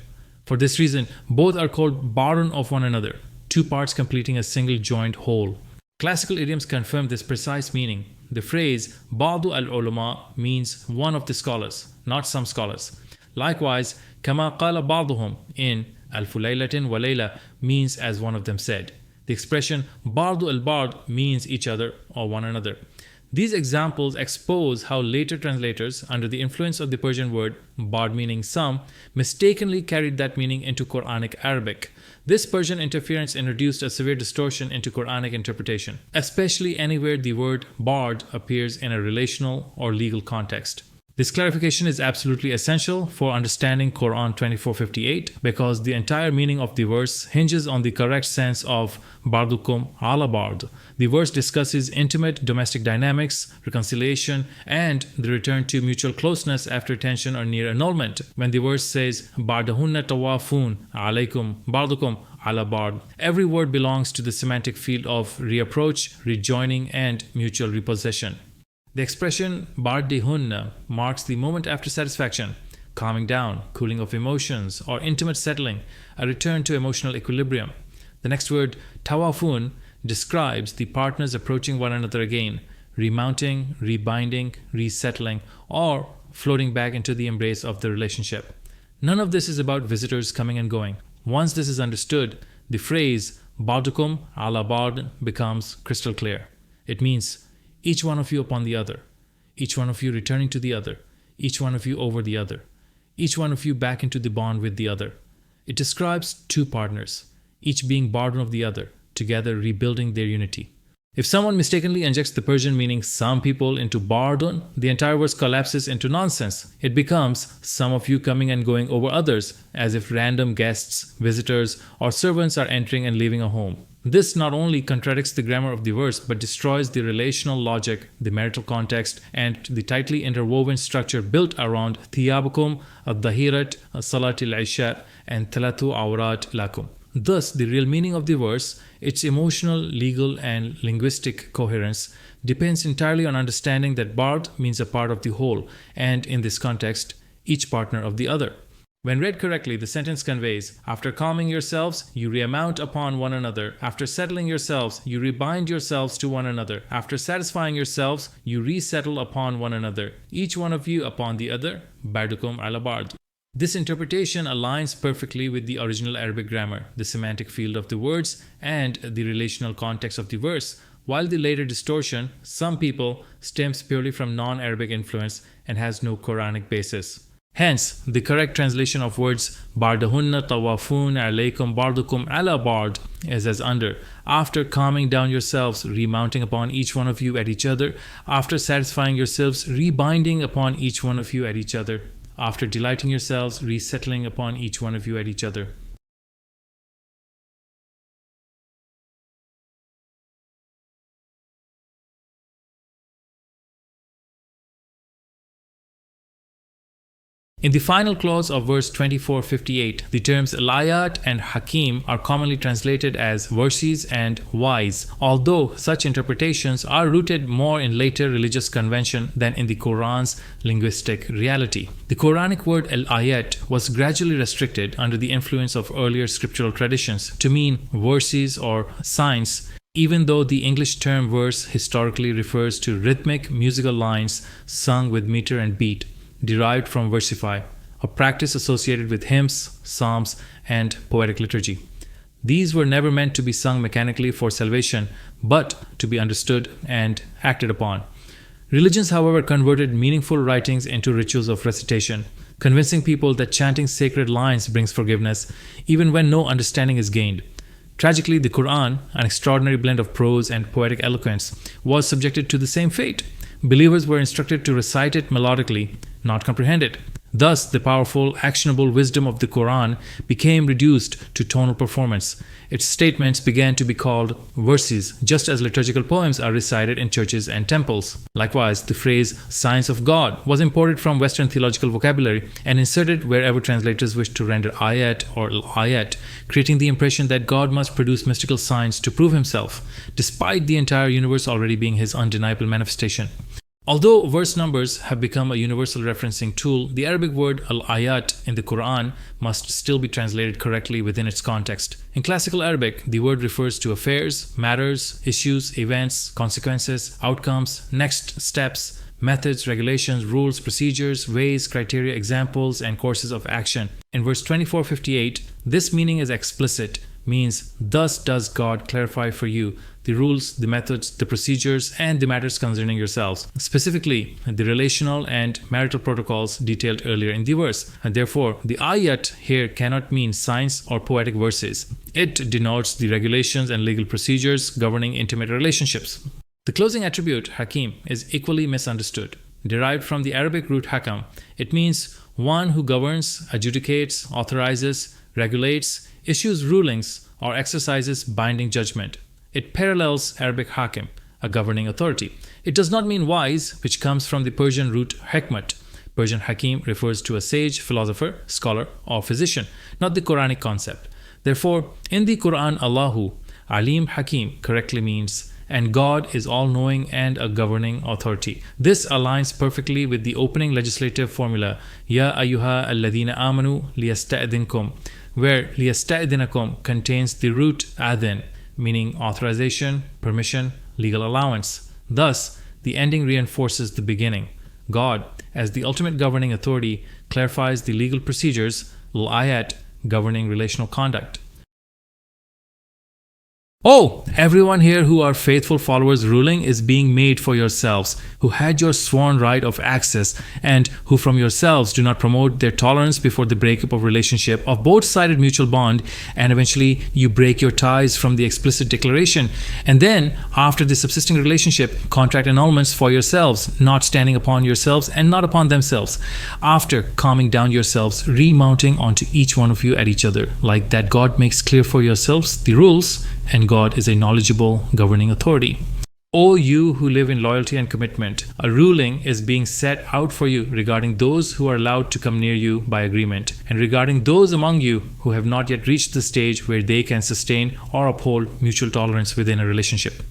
For this reason, both are called bardun of one another, two parts completing a single joined whole. Classical idioms confirm this precise meaning. The phrase Ba'du al-ulama means one of the scholars, not some scholars. Likewise, Kama qala ba'duhum in Alfu laylatin wa layla means as one of them said. The expression Bardu al-Bard means each other or one another. These examples expose how later translators, under the influence of the Persian word bard meaning some, mistakenly carried that meaning into Quranic Arabic. This Persian interference introduced a severe distortion into Quranic interpretation, especially anywhere the word bard appears in a relational or legal context. This clarification is absolutely essential for understanding Quran 24:58 because the entire meaning of the verse hinges on the correct sense of bardukum ala bard. The verse discusses intimate domestic dynamics, reconciliation, and the return to mutual closeness after tension or near annulment. When the verse says bardahunna tawafun alaykum bardukum ala bard, every word belongs to the semantic field of reapproach, rejoining, and mutual repossession. The expression bardihunna marks the moment after satisfaction, calming down, cooling of emotions, or intimate settling, a return to emotional equilibrium. The next word, tawafun, describes the partners approaching one another again, remounting, rebinding, resettling, or floating back into the embrace of the relationship. None of this is about visitors coming and going. Once this is understood, the phrase bardukum ala bard becomes crystal clear. It means each one of you upon the other, each one of you returning to the other, each one of you over the other, each one of you back into the bond with the other. It describes two partners, each being bardun of the other, together rebuilding their unity. If someone mistakenly injects the Persian meaning some people into bardun, the entire verse collapses into nonsense. It becomes some of you coming and going over others, as if random guests, visitors, or servants are entering and leaving a home. This not only contradicts the grammar of the verse, but destroys the relational logic, the marital context, and the tightly interwoven structure built around thiyabukum, ad-dahirat, salatil isha, and talatu awrat lakum. Thus, the real meaning of the verse, its emotional, legal, and linguistic coherence, depends entirely on understanding that bard means a part of the whole, and in this context, each partner of the other. When read correctly, the sentence conveys, after calming yourselves, you remount upon one another. After settling yourselves, you rebind yourselves to one another. After satisfying yourselves, you resettle upon one another, each one of you upon the other. Bardukum ala bard. This interpretation aligns perfectly with the original Arabic grammar, the semantic field of the words, and the relational context of the verse, while the later distortion, some people, stems purely from non-Arabic influence and has no Quranic basis. Hence, the correct translation of words Bardahunna tawafun alaykum bardukum ala bard is as under: after calming down yourselves, remounting upon each one of you at each other; after satisfying yourselves, rebinding upon each one of you at each other; after delighting yourselves, resettling upon each one of you at each other. In the final clause of verse 2458, the terms al-ayat and hakim are commonly translated as verses and wise, although such interpretations are rooted more in later religious convention than in the Quran's linguistic reality. The Quranic word al-ayat was gradually restricted under the influence of earlier scriptural traditions to mean verses or signs, even though the English term verse historically refers to rhythmic musical lines sung with meter and beat, derived from versify, a practice associated with hymns, psalms, and poetic liturgy. These were never meant to be sung mechanically for salvation, but to be understood and acted upon. Religions, however, converted meaningful writings into rituals of recitation, convincing people that chanting sacred lines brings forgiveness, even when no understanding is gained. Tragically, the Quran, an extraordinary blend of prose and poetic eloquence, was subjected to the same fate. Believers were instructed to recite it melodically, not comprehend it. Thus, the powerful, actionable wisdom of the Quran became reduced to tonal performance. Its statements began to be called verses, just as liturgical poems are recited in churches and temples. Likewise, the phrase "science of God" was imported from Western theological vocabulary and inserted wherever translators wished to render ayat or ayat, creating the impression that God must produce mystical signs to prove himself, despite the entire universe already being his undeniable manifestation. Although verse numbers have become a universal referencing tool, the Arabic word al-ayat in the Quran must still be translated correctly within its context. In classical Arabic, the word refers to affairs, matters, issues, events, consequences, outcomes, next steps, methods, regulations, rules, procedures, ways, criteria, examples, and courses of action. In verse 2458, this meaning is explicit, means thus does God clarify for you the rules, the methods, the procedures, and the matters concerning yourselves, specifically the relational and marital protocols detailed earlier in the verse. And therefore, the ayat here cannot mean science or poetic verses. It denotes the regulations and legal procedures governing intimate relationships. The closing attribute, hakim, is equally misunderstood. Derived from the Arabic root hakam, it means one who governs, adjudicates, authorizes, regulates, issues rulings, or exercises binding judgment. It parallels Arabic hakim, a governing authority. It does not mean wise, which comes from the Persian root hikmat. Persian hakim refers to a sage, philosopher, scholar, or physician, not the Quranic concept. Therefore, in the Quran, Allahu, Alim Hakim, correctly means, and God is all-knowing and a governing authority. This aligns perfectly with the opening legislative formula, Ya ayyuha alladhina amanu liyasta'dinkum, where liyasta'dinakum contains the root adhin, meaning authorization, permission, legal allowance. Thus, the ending reinforces the beginning. God, as the ultimate governing authority, clarifies the legal procedures, al-ayat, governing relational conduct. Oh, everyone here who are faithful followers ruling is being made for yourselves, who had your sworn right of access, and who from yourselves do not promote their tolerance before the breakup of relationship of both-sided mutual bond, and eventually you break your ties from the explicit declaration, and then, after the subsisting relationship, contract annulments for yourselves, not standing upon yourselves and not upon themselves, after calming down yourselves, remounting onto each one of you at each other, like that God makes clear for yourselves the rules, and God is a knowledgeable governing authority. O you who live in loyalty and commitment, a ruling is being set out for you regarding those who are allowed to come near you by agreement, and regarding those among you who have not yet reached the stage where they can sustain or uphold mutual tolerance within a relationship.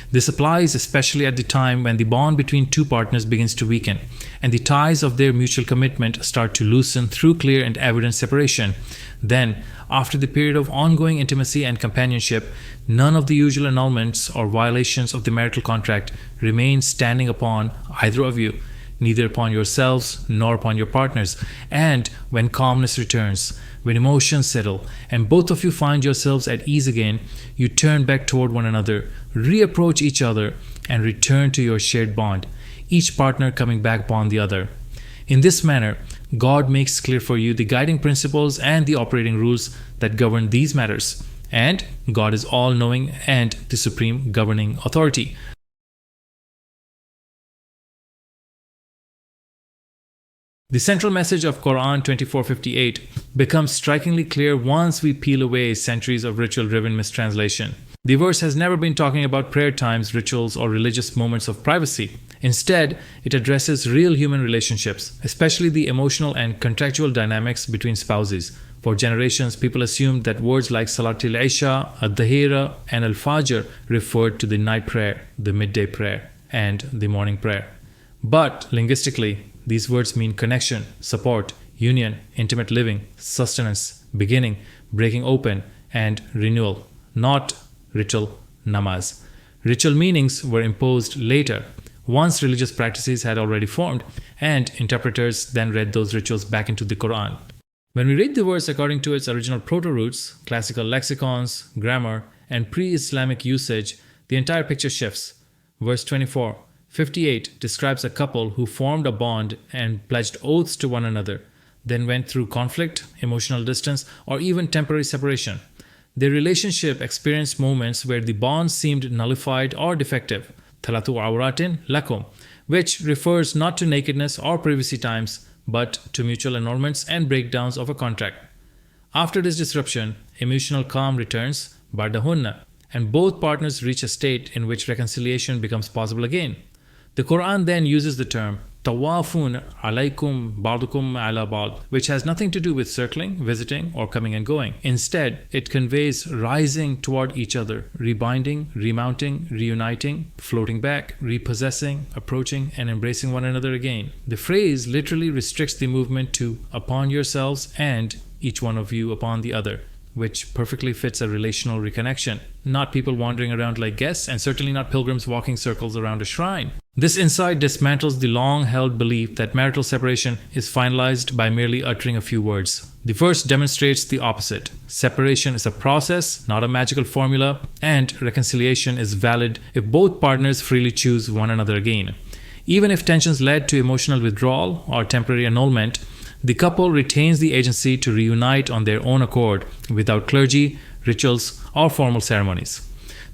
This applies especially at the time when the bond between two partners begins to weaken, and the ties of their mutual commitment start to loosen through clear and evident separation. Then, after the period of ongoing intimacy and companionship, none of the usual annulments or violations of the marital contract remain standing upon either of you, neither upon yourselves nor upon your partners. And when calmness returns, when emotions settle, and both of you find yourselves at ease again, you turn back toward one another, reapproach each other, and return to your shared bond, each partner coming back upon the other. In this manner, God makes clear for you the guiding principles and the operating rules that govern these matters. And God is all-knowing and the supreme governing authority. The central message of Quran 2458 becomes strikingly clear once we peel away centuries of ritual-driven mistranslation. The verse has never been talking about prayer times, rituals, or religious moments of privacy. Instead, it addresses real human relationships, especially the emotional and contractual dynamics between spouses. For generations, people assumed that words like Salatul Isha, Ad-Dahira, and Al-Fajr referred to the night prayer, the midday prayer, and the morning prayer. But linguistically, these words mean connection, support, union, intimate living, sustenance, beginning, breaking open, and renewal, not ritual namaz. Ritual meanings were imposed later, once religious practices had already formed, and interpreters then read those rituals back into the Quran. When we read the verse according to its original proto-roots, classical lexicons, grammar, and pre-Islamic usage, the entire picture shifts. Verse 24:58 describes a couple who formed a bond and pledged oaths to one another, then went through conflict, emotional distance, or even temporary separation. Their relationship experienced moments where the bond seemed nullified or defective, thalatu awratin lakum, which refers not to nakedness or privacy times, but to mutual annulments and breakdowns of a contract. After this disruption, emotional calm returns, bardahunna, and both partners reach a state in which reconciliation becomes possible again. The Quran then uses the term tawafun alaykum ba'dukum ala ba'd, which has nothing to do with circling, visiting, or coming and going. Instead, it conveys rising toward each other, rebinding, remounting, reuniting, floating back, repossessing, approaching, and embracing one another again. The phrase literally restricts the movement to upon yourselves and each one of you upon the other, which perfectly fits a relational reconnection, not people wandering around like guests, and certainly not pilgrims walking circles around a shrine. This insight dismantles the long-held belief that marital separation is finalized by merely uttering a few words. The verse demonstrates the opposite. Separation is a process, not a magical formula, and reconciliation is valid if both partners freely choose one another again. Even if tensions led to emotional withdrawal or temporary annulment, the couple retains the agency to reunite on their own accord without clergy, rituals, or formal ceremonies.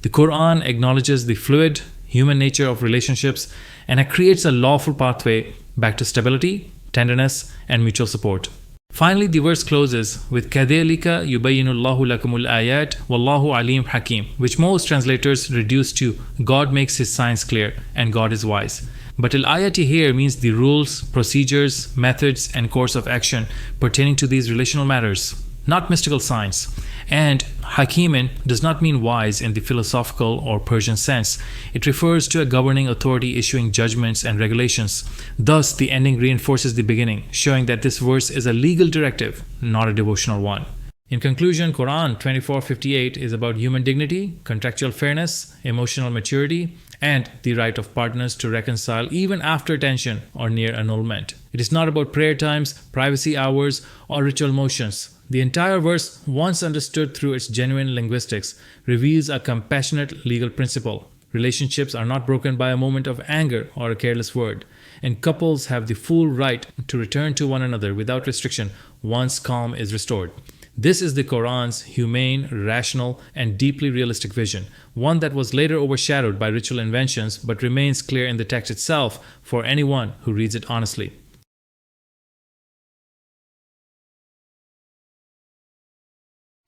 The Quran acknowledges the fluid, human nature of relationships and it creates a lawful pathway back to stability, tenderness, and mutual support. Finally, the verse closes with كَذَلِكَ يُبَيِّنُ اللَّهُ لَكُمُ الْآيَاتِ وَاللَّهُ عَلِيمٌ حَكِيمٌ, which most translators reduce to God makes his signs clear and God is wise. But al-ayati here means the rules, procedures, methods, and course of action pertaining to these relational matters, not mystical science. And hakimin does not mean wise in the philosophical or Persian sense. It refers to a governing authority issuing judgments and regulations. Thus, the ending reinforces the beginning, showing that this verse is a legal directive, not a devotional one. In conclusion, Quran 2458 is about human dignity, contractual fairness, emotional maturity, and the right of partners to reconcile even after tension or near annulment. It is not about prayer times, privacy hours, or ritual motions. The entire verse, once understood through its genuine linguistics, reveals a compassionate legal principle. Relationships are not broken by a moment of anger or a careless word, and couples have the full right to return to one another without restriction once calm is restored. This is the Quran's humane, rational, and deeply realistic vision, one that was later overshadowed by ritual inventions but remains clear in the text itself for anyone who reads it honestly.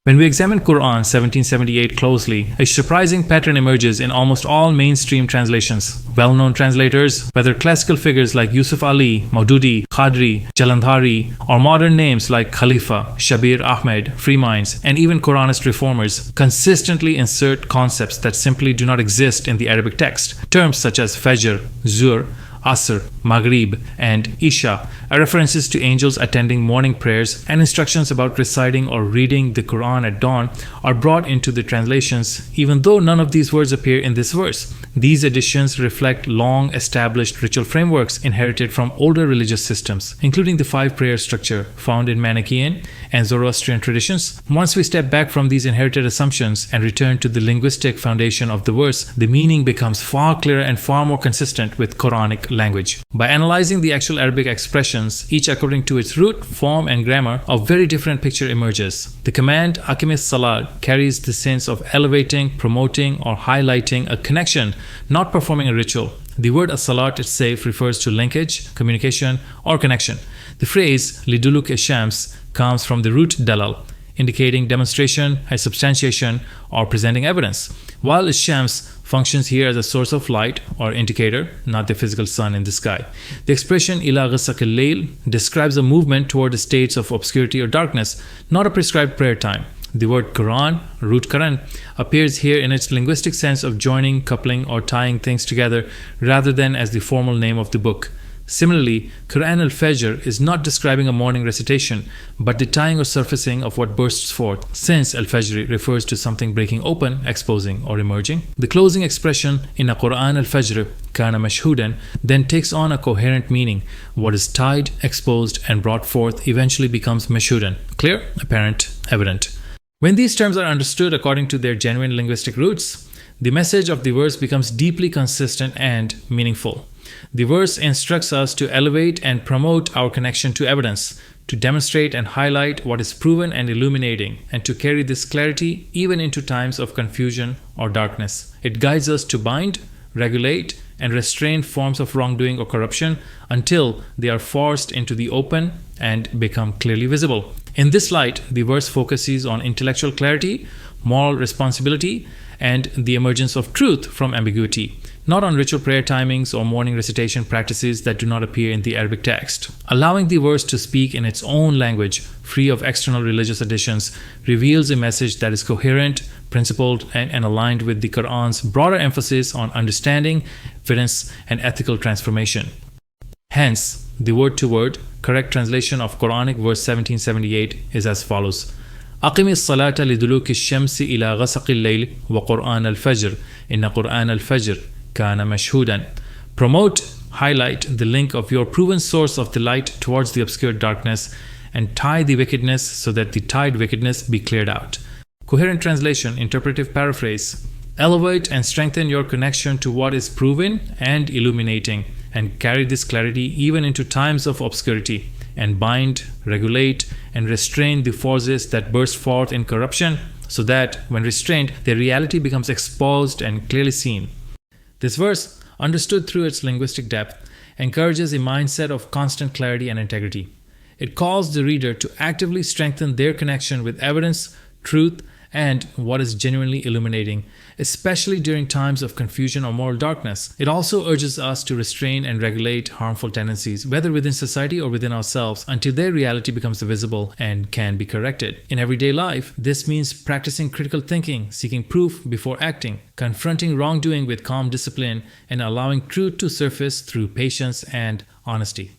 When we examine Quran 1778 closely, a surprising pattern emerges in almost all mainstream translations. Well-known translators, whether classical figures like Yusuf Ali, Maududi, Khadri, Jalandhari, or modern names like Khalifa, Shabir Ahmed, Free Minds, and even Quranist reformers, consistently insert concepts that simply do not exist in the Arabic text. Terms such as Fajr, Zur, Asr, Maghrib, and Isha are references to angels attending morning prayers, and instructions about reciting or reading the Quran at dawn are brought into the translations, even though none of these words appear in this verse. These additions reflect long established ritual frameworks inherited from older religious systems, including the 5-prayer structure found in Manichaean and Zoroastrian traditions. Once we step back from these inherited assumptions and return to the linguistic foundation of the verse, the meaning becomes far clearer and far more consistent with Quranic language. By analyzing the actual Arabic expressions, each according to its root, form, and grammar, a very different picture emerges. The command Aqimis Salat carries the sense of elevating, promoting, or highlighting a connection, not performing a ritual. The word as-salat itself refers to linkage, communication, or connection. The phrase liduluk shams comes from the root dalal, indicating demonstration, a substantiation, or presenting evidence, while shams functions here as a source of light or indicator, not the physical sun in the sky. The expression ila ghasaq al-layl describes a movement toward the states of obscurity or darkness, not a prescribed prayer time. The word Quran, root Quran, appears here in its linguistic sense of joining, coupling, or tying things together rather than as the formal name of the book. Similarly, Quran al-Fajr is not describing a morning recitation, but the tying or surfacing of what bursts forth, since al-Fajr refers to something breaking open, exposing, or emerging. The closing expression in a Quran al-Fajr, kana mashhudan, then takes on a coherent meaning. What is tied, exposed, and brought forth eventually becomes mashhudan, clear, apparent, evident. When these terms are understood according to their genuine linguistic roots, the message of the verse becomes deeply consistent and meaningful. The verse instructs us to elevate and promote our connection to evidence, to demonstrate and highlight what is proven and illuminating, and to carry this clarity even into times of confusion or darkness. It guides us to bind, regulate, and restrain forms of wrongdoing or corruption until they are forced into the open and become clearly visible. In this light, the verse focuses on intellectual clarity, moral responsibility, and the emergence of truth from ambiguity, not on ritual prayer timings or morning recitation practices that do not appear in the Arabic text. Allowing the verse to speak in its own language, free of external religious additions, reveals a message that is coherent, principled, and aligned with the Quran's broader emphasis on understanding, evidence, and ethical transformation. Hence, the word-to-word, correct translation of Quranic verse 1778 is as follows. أقم الصلاة لدلوك الشمس إلى غسق الليل وقرآن الفجر إن قرآن الفجر كان مشهودا. Promote, highlight the link of your proven source of the light towards the obscure darkness, and tie the wickedness so that the tied wickedness be cleared out. Coherent translation, interpretive paraphrase. Elevate and strengthen your connection to what is proven and illuminating, and carry this clarity even into times of obscurity, and bind, regulate, and restrain the forces that burst forth in corruption, so that, when restrained, their reality becomes exposed and clearly seen. This verse, understood through its linguistic depth, encourages a mindset of constant clarity and integrity. It calls the reader to actively strengthen their connection with evidence, truth, and what is genuinely illuminating, especially during times of confusion or moral darkness. It also urges us to restrain and regulate harmful tendencies, whether within society or within ourselves, until their reality becomes visible and can be corrected. In everyday life, this means practicing critical thinking, seeking proof before acting, confronting wrongdoing with calm discipline, and allowing truth to surface through patience and honesty.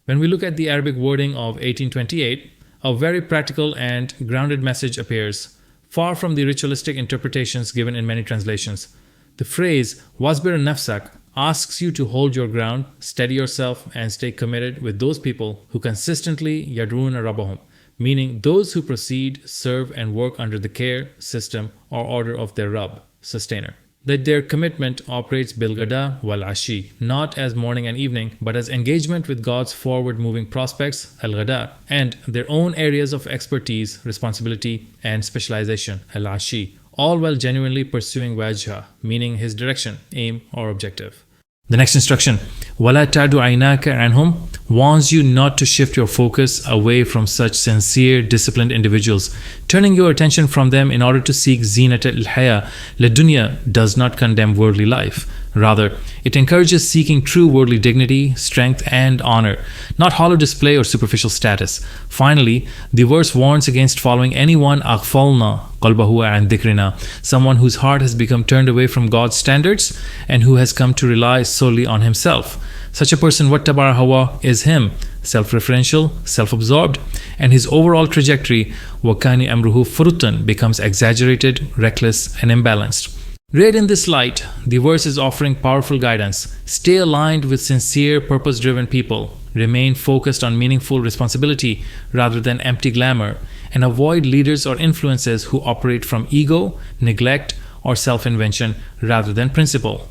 When we look at the Arabic wording of 1828, a very practical and grounded message appears, far from the ritualistic interpretations given in many translations. The phrase "wasbir nafsak" asks you to hold your ground, steady yourself, and stay committed with those people who consistently yadruna rabbahum, meaning those who proceed, serve, and work under the care, system, or order of their Rabb, sustainer. That their commitment operates bil-ghada wal-ashi, not as morning and evening, but as engagement with God's forward-moving prospects, al-ghada, and their own areas of expertise, responsibility, and specialization, al-ashi, all while genuinely pursuing wajha, meaning his direction, aim, or objective. The next instruction, وَلَا تَعْدُ عَيْنَاكَ عَنْهُمْ warns you not to shift your focus away from such sincere, disciplined individuals. Turning your attention from them in order to seek zinat al-haya la-dunya does not condemn worldly life. Rather, it encourages seeking true worldly dignity, strength, and honor, not hollow display or superficial status. Finally, the verse warns against following anyone aghfalna qalbahu an dhikrina, someone whose heart has become turned away from God's standards and who has come to rely solely on himself. Such a person, wattabara hawa, is him, self-referential, self-absorbed, and his overall trajectory, wakani amruhu furutan, becomes exaggerated, reckless, and imbalanced. Read in this light, the verse is offering powerful guidance. Stay aligned with sincere, purpose-driven people. Remain focused on meaningful responsibility rather than empty glamour, and avoid leaders or influences who operate from ego, neglect, or self-invention rather than principle.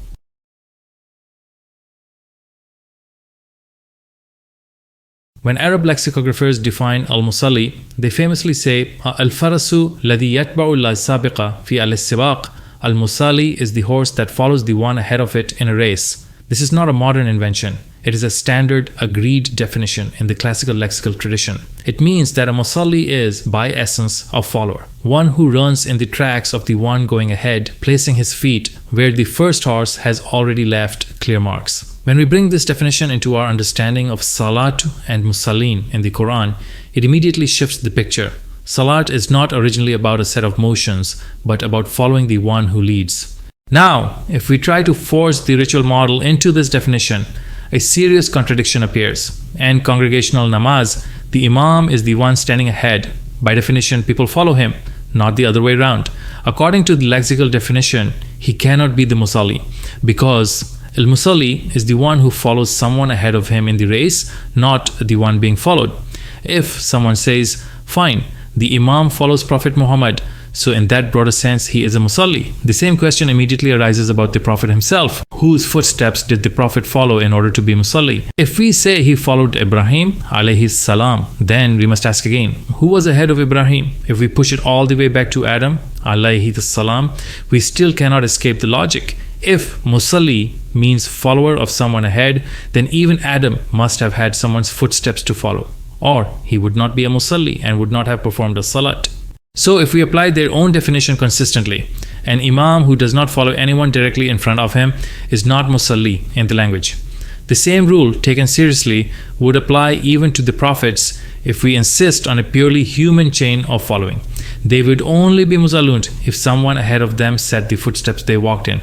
When Arab lexicographers define al-musalli, they famously say, al-farasu ladhi yatba'u la-sabiqa fi al-sibaq. Al-musalli is the horse that follows the one ahead of it in a race. This is not a modern invention. It is a standard, agreed definition in the classical lexical tradition. It means that a musalli is, by essence, a follower, one who runs in the tracks of the one going ahead, placing his feet where the first horse has already left clear marks. When we bring this definition into our understanding of Salat and Musallin in the Quran, it immediately shifts the picture. Salat is not originally about a set of motions, but about following the one who leads. Now, if we try to force the ritual model into this definition, a serious contradiction appears. In congregational namaz, the imam is the one standing ahead. By definition, people follow him, not the other way around. According to the lexical definition, he cannot be the musalli, because al-musalli is the one who follows someone ahead of him in the race, not the one being followed. If someone says, fine, the imam follows Prophet Muhammad, so in that broader sense, he is a musalli. The same question immediately arises about the Prophet himself. Whose footsteps did the Prophet follow in order to be musalli? If we say he followed Ibrahim alayhi salam, then we must ask again, who was ahead of Ibrahim? If we push it all the way back to Adam alayhi salam, we still cannot escape the logic. If musalli means follower of someone ahead, then even Adam must have had someone's footsteps to follow, or he would not be a musalli and would not have performed a salat. So if we apply their own definition consistently, an imam who does not follow anyone directly in front of him is not musalli in the language. The same rule, taken seriously, would apply even to the prophets if we insist on a purely human chain of following. They would only be musallun if someone ahead of them set the footsteps they walked in.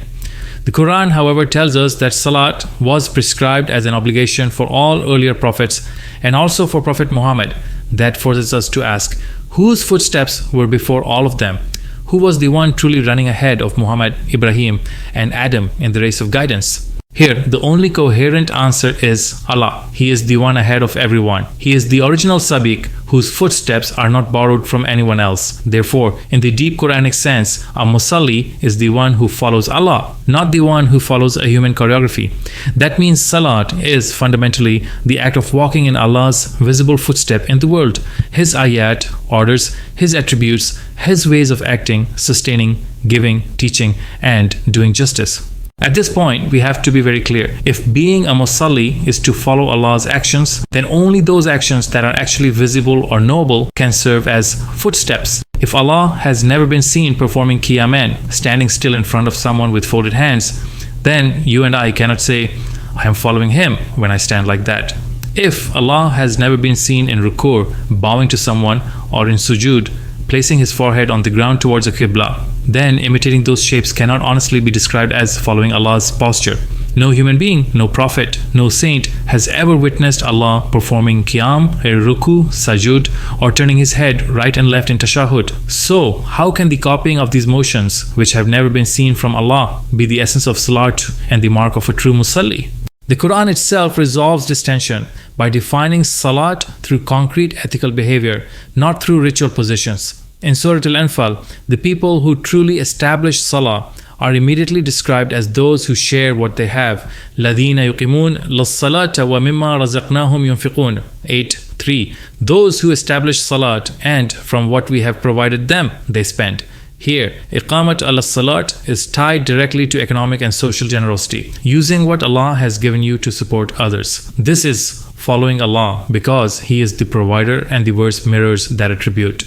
The Quran, however, tells us that Salat was prescribed as an obligation for all earlier prophets and also for Prophet Muhammad. That forces us to ask, whose footsteps were before all of them? Who was the one truly running ahead of Muhammad, Ibrahim, and Adam in the race of guidance? Here, the only coherent answer is Allah. He is the one ahead of everyone. He is the original Sabiq, whose footsteps are not borrowed from anyone else. Therefore, in the deep Quranic sense, a musalli is the one who follows Allah, not the one who follows a human choreography. That means Salat is fundamentally the act of walking in Allah's visible footstep in the world. His ayat, orders, His attributes, His ways of acting, sustaining, giving, teaching, and doing justice. At this point, we have to be very clear. If being a musalli is to follow Allah's actions, then only those actions that are actually visible or knowable can serve as footsteps. If Allah has never been seen performing qiyaman, standing still in front of someone with folded hands, then you and I cannot say, I am following him when I stand like that. If Allah has never been seen in rukur, bowing to someone, or in sujud, placing his forehead on the ground towards a qibla, then imitating those shapes cannot honestly be described as following Allah's posture. No human being, no prophet, no saint has ever witnessed Allah performing qiyam, ruku, sajud, or turning his head right and left in tashahhud. So, how can the copying of these motions, which have never been seen from Allah, be the essence of salat and the mark of a true musalli? The Quran itself resolves this tension by defining salat through concrete ethical behavior, not through ritual positions. In Surah Al-Anfal, the people who truly establish salah are immediately described as those who share what they have. الَّذِينَ يُقِيمُونَ لِلصَّلَاةِ وَمِمَّا رَزَقْنَاهُمْ يُنْفِقُونَ 8:3. Those who establish salat and from what we have provided them, they spend. Here, iqamat al-salat is tied directly to economic and social generosity, using what Allah has given you to support others. This is following Allah, because He is the provider, and the verse mirrors that attribute.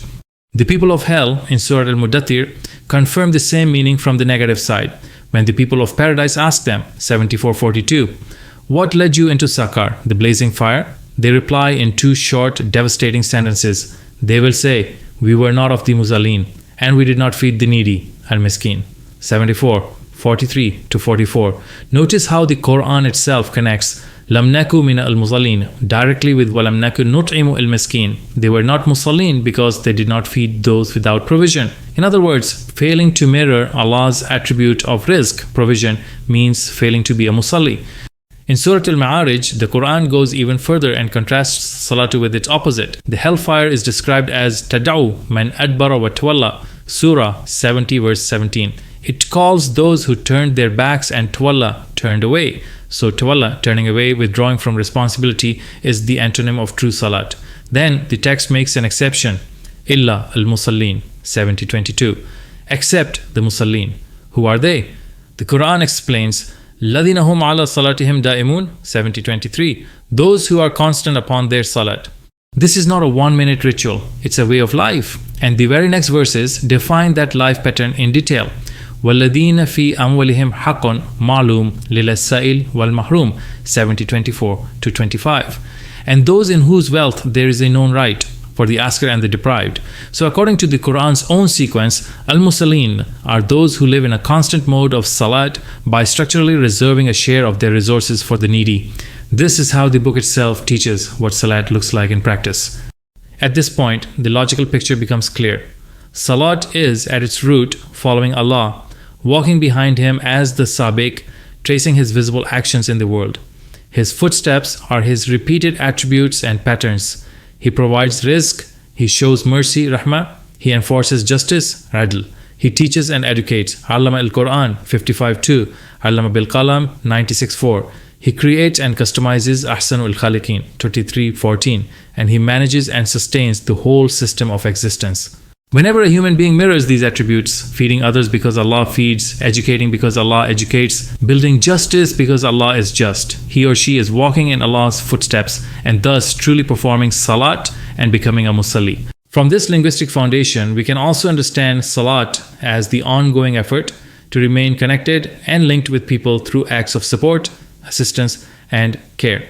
The people of hell in Surah Al-Mudaththir confirm the same meaning from the negative side. When the people of paradise ask them, 74:42, what led you into Sakar, the blazing fire? They reply in two short, devastating sentences. They will say, we were not of the Muzallin, and we did not feed the needy, Al-Miskin. 74:43-44. Notice how the Quran itself connects Lam naku min al-muzallin directly with Walam naku nut'imu al-miskin. They were not musallin because they did not feed those without provision. In other words, failing to mirror Allah's attribute of rizq, provision, means failing to be a musalli. In Surah Al-Ma'arij, the Quran goes even further and contrasts salatu with its opposite. The hellfire is described as tad'u man adbara wa tawalla, Surah 70 verse 17. It calls those who turned their backs, and tawalla, turned away. So tawalla, turning away, withdrawing from responsibility, is the antonym of true salat. Then the text makes an exception. Illa al-musallin, 70:22. Except the musallin. Who are they? The Quran explains, Ladina hum ala salatihim da'imun, 70:23. Those who are constant upon their salat. This is not a 1-minute ritual. It's a way of life. And the very next verses define that life pattern in detail. وَالَّذِينَ فِي أَمْوَالِهِمْ حَقٌّ مَعْلُومٌ لِلسَّائِلِ وَالْمَحْرُومِ 70:24-25. And those in whose wealth there is a known right for the asker and the deprived. So according to the Quran's own sequence, al-musallin are those who live in a constant mode of salat by structurally reserving a share of their resources for the needy. This is how the book itself teaches what salat looks like in practice. At this point, the logical picture becomes clear. Salat is, at its root, following Allah, walking behind Him as the sabiq, tracing His visible actions in the world. His footsteps are His repeated attributes and patterns. He provides rizq, He shows mercy, rahmah, He enforces justice, adl. He teaches and educates, Allama al-Quran, 55:2, Allama bil-Qalam, 96:4. He creates and customizes Ahsanul Khaliqeen, 23:14, and He manages and sustains the whole system of existence. Whenever a human being mirrors these attributes, feeding others because Allah feeds, educating because Allah educates, building justice because Allah is just, he or she is walking in Allah's footsteps and thus truly performing salat and becoming a musalli. From this linguistic foundation, we can also understand salat as the ongoing effort to remain connected and linked with people through acts of support, assistance, and care.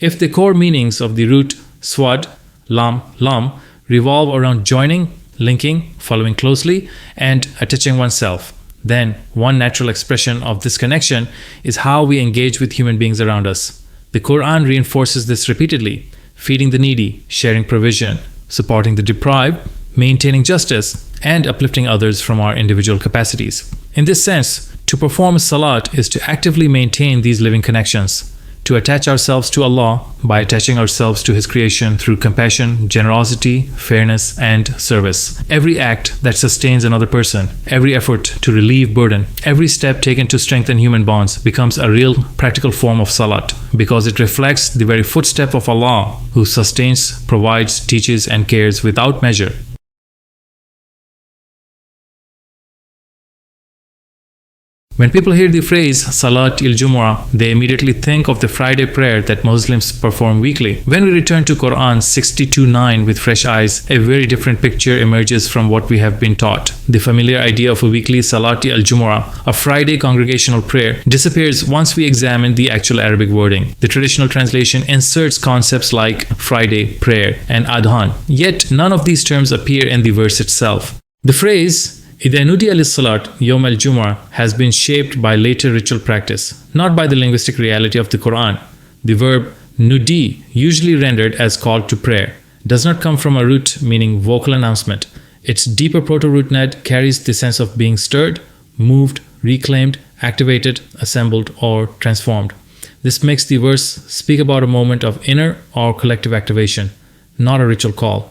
If the core meanings of the root swad, lam, revolve around joining, linking, following closely, and attaching oneself, then one natural expression of this connection is how we engage with human beings around us. The Quran reinforces this repeatedly, feeding the needy, sharing provision, supporting the deprived, maintaining justice, and uplifting others from our individual capacities. In this sense, to perform salat is to actively maintain these living connections, to attach ourselves to Allah by attaching ourselves to His creation through compassion, generosity, fairness, and service. Every act that sustains another person, every effort to relieve burden, every step taken to strengthen human bonds becomes a real practical form of salat, because it reflects the very footstep of Allah, who sustains, provides, teaches, and cares without measure. When people hear the phrase Salat il-Jumu'ah, they immediately think of the Friday prayer that Muslims perform weekly. When we return to Quran 62:9 with fresh eyes, a very different picture emerges from what we have been taught. The familiar idea of a weekly Salat al-Jumu'ah, a Friday congregational prayer, disappears once we examine the actual Arabic wording. The traditional translation inserts concepts like Friday prayer and Adhan, yet none of these terms appear in the verse itself. The phrase إِذَا نُودِيَ لِلصَّلَاةِ يَوْمَ الْجُمُعَةِ has been shaped by later ritual practice, not by the linguistic reality of the Quran. The verb nudi, usually rendered as call to prayer, does not come from a root meaning vocal announcement. Its deeper proto-root nad carries the sense of being stirred, moved, reclaimed, activated, assembled, or transformed. This makes the verse speak about a moment of inner or collective activation, not a ritual call.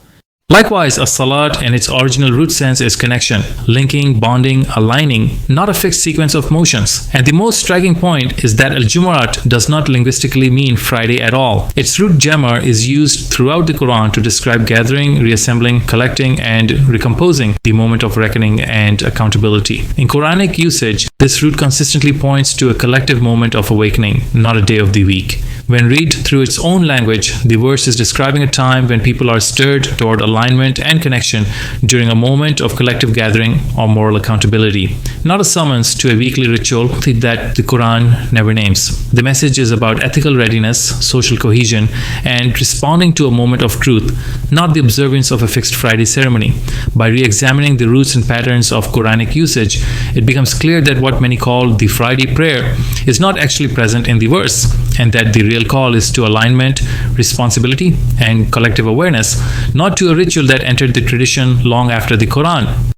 Likewise, a salat in its original root sense is connection, linking, bonding, aligning, not a fixed sequence of motions. And the most striking point is that al-Jumu'at does not linguistically mean Friday at all. Its root jamar is used throughout the Quran to describe gathering, reassembling, collecting, and recomposing, the moment of reckoning and accountability. In Quranic usage, this root consistently points to a collective moment of awakening, not a day of the week. When read through its own language, the verse is describing a time when people are stirred toward alignment and connection during a moment of collective gathering or moral accountability, not a summons to a weekly ritual that the Quran never names. The message is about ethical readiness, social cohesion, and responding to a moment of truth, not the observance of a fixed Friday ceremony. By re examining the roots and patterns of Quranic usage, it becomes clear that what many call the Friday prayer is not actually present in the verse, and that the real call is to alignment, responsibility, and collective awareness, not to a ritual that entered the tradition long after the Quran.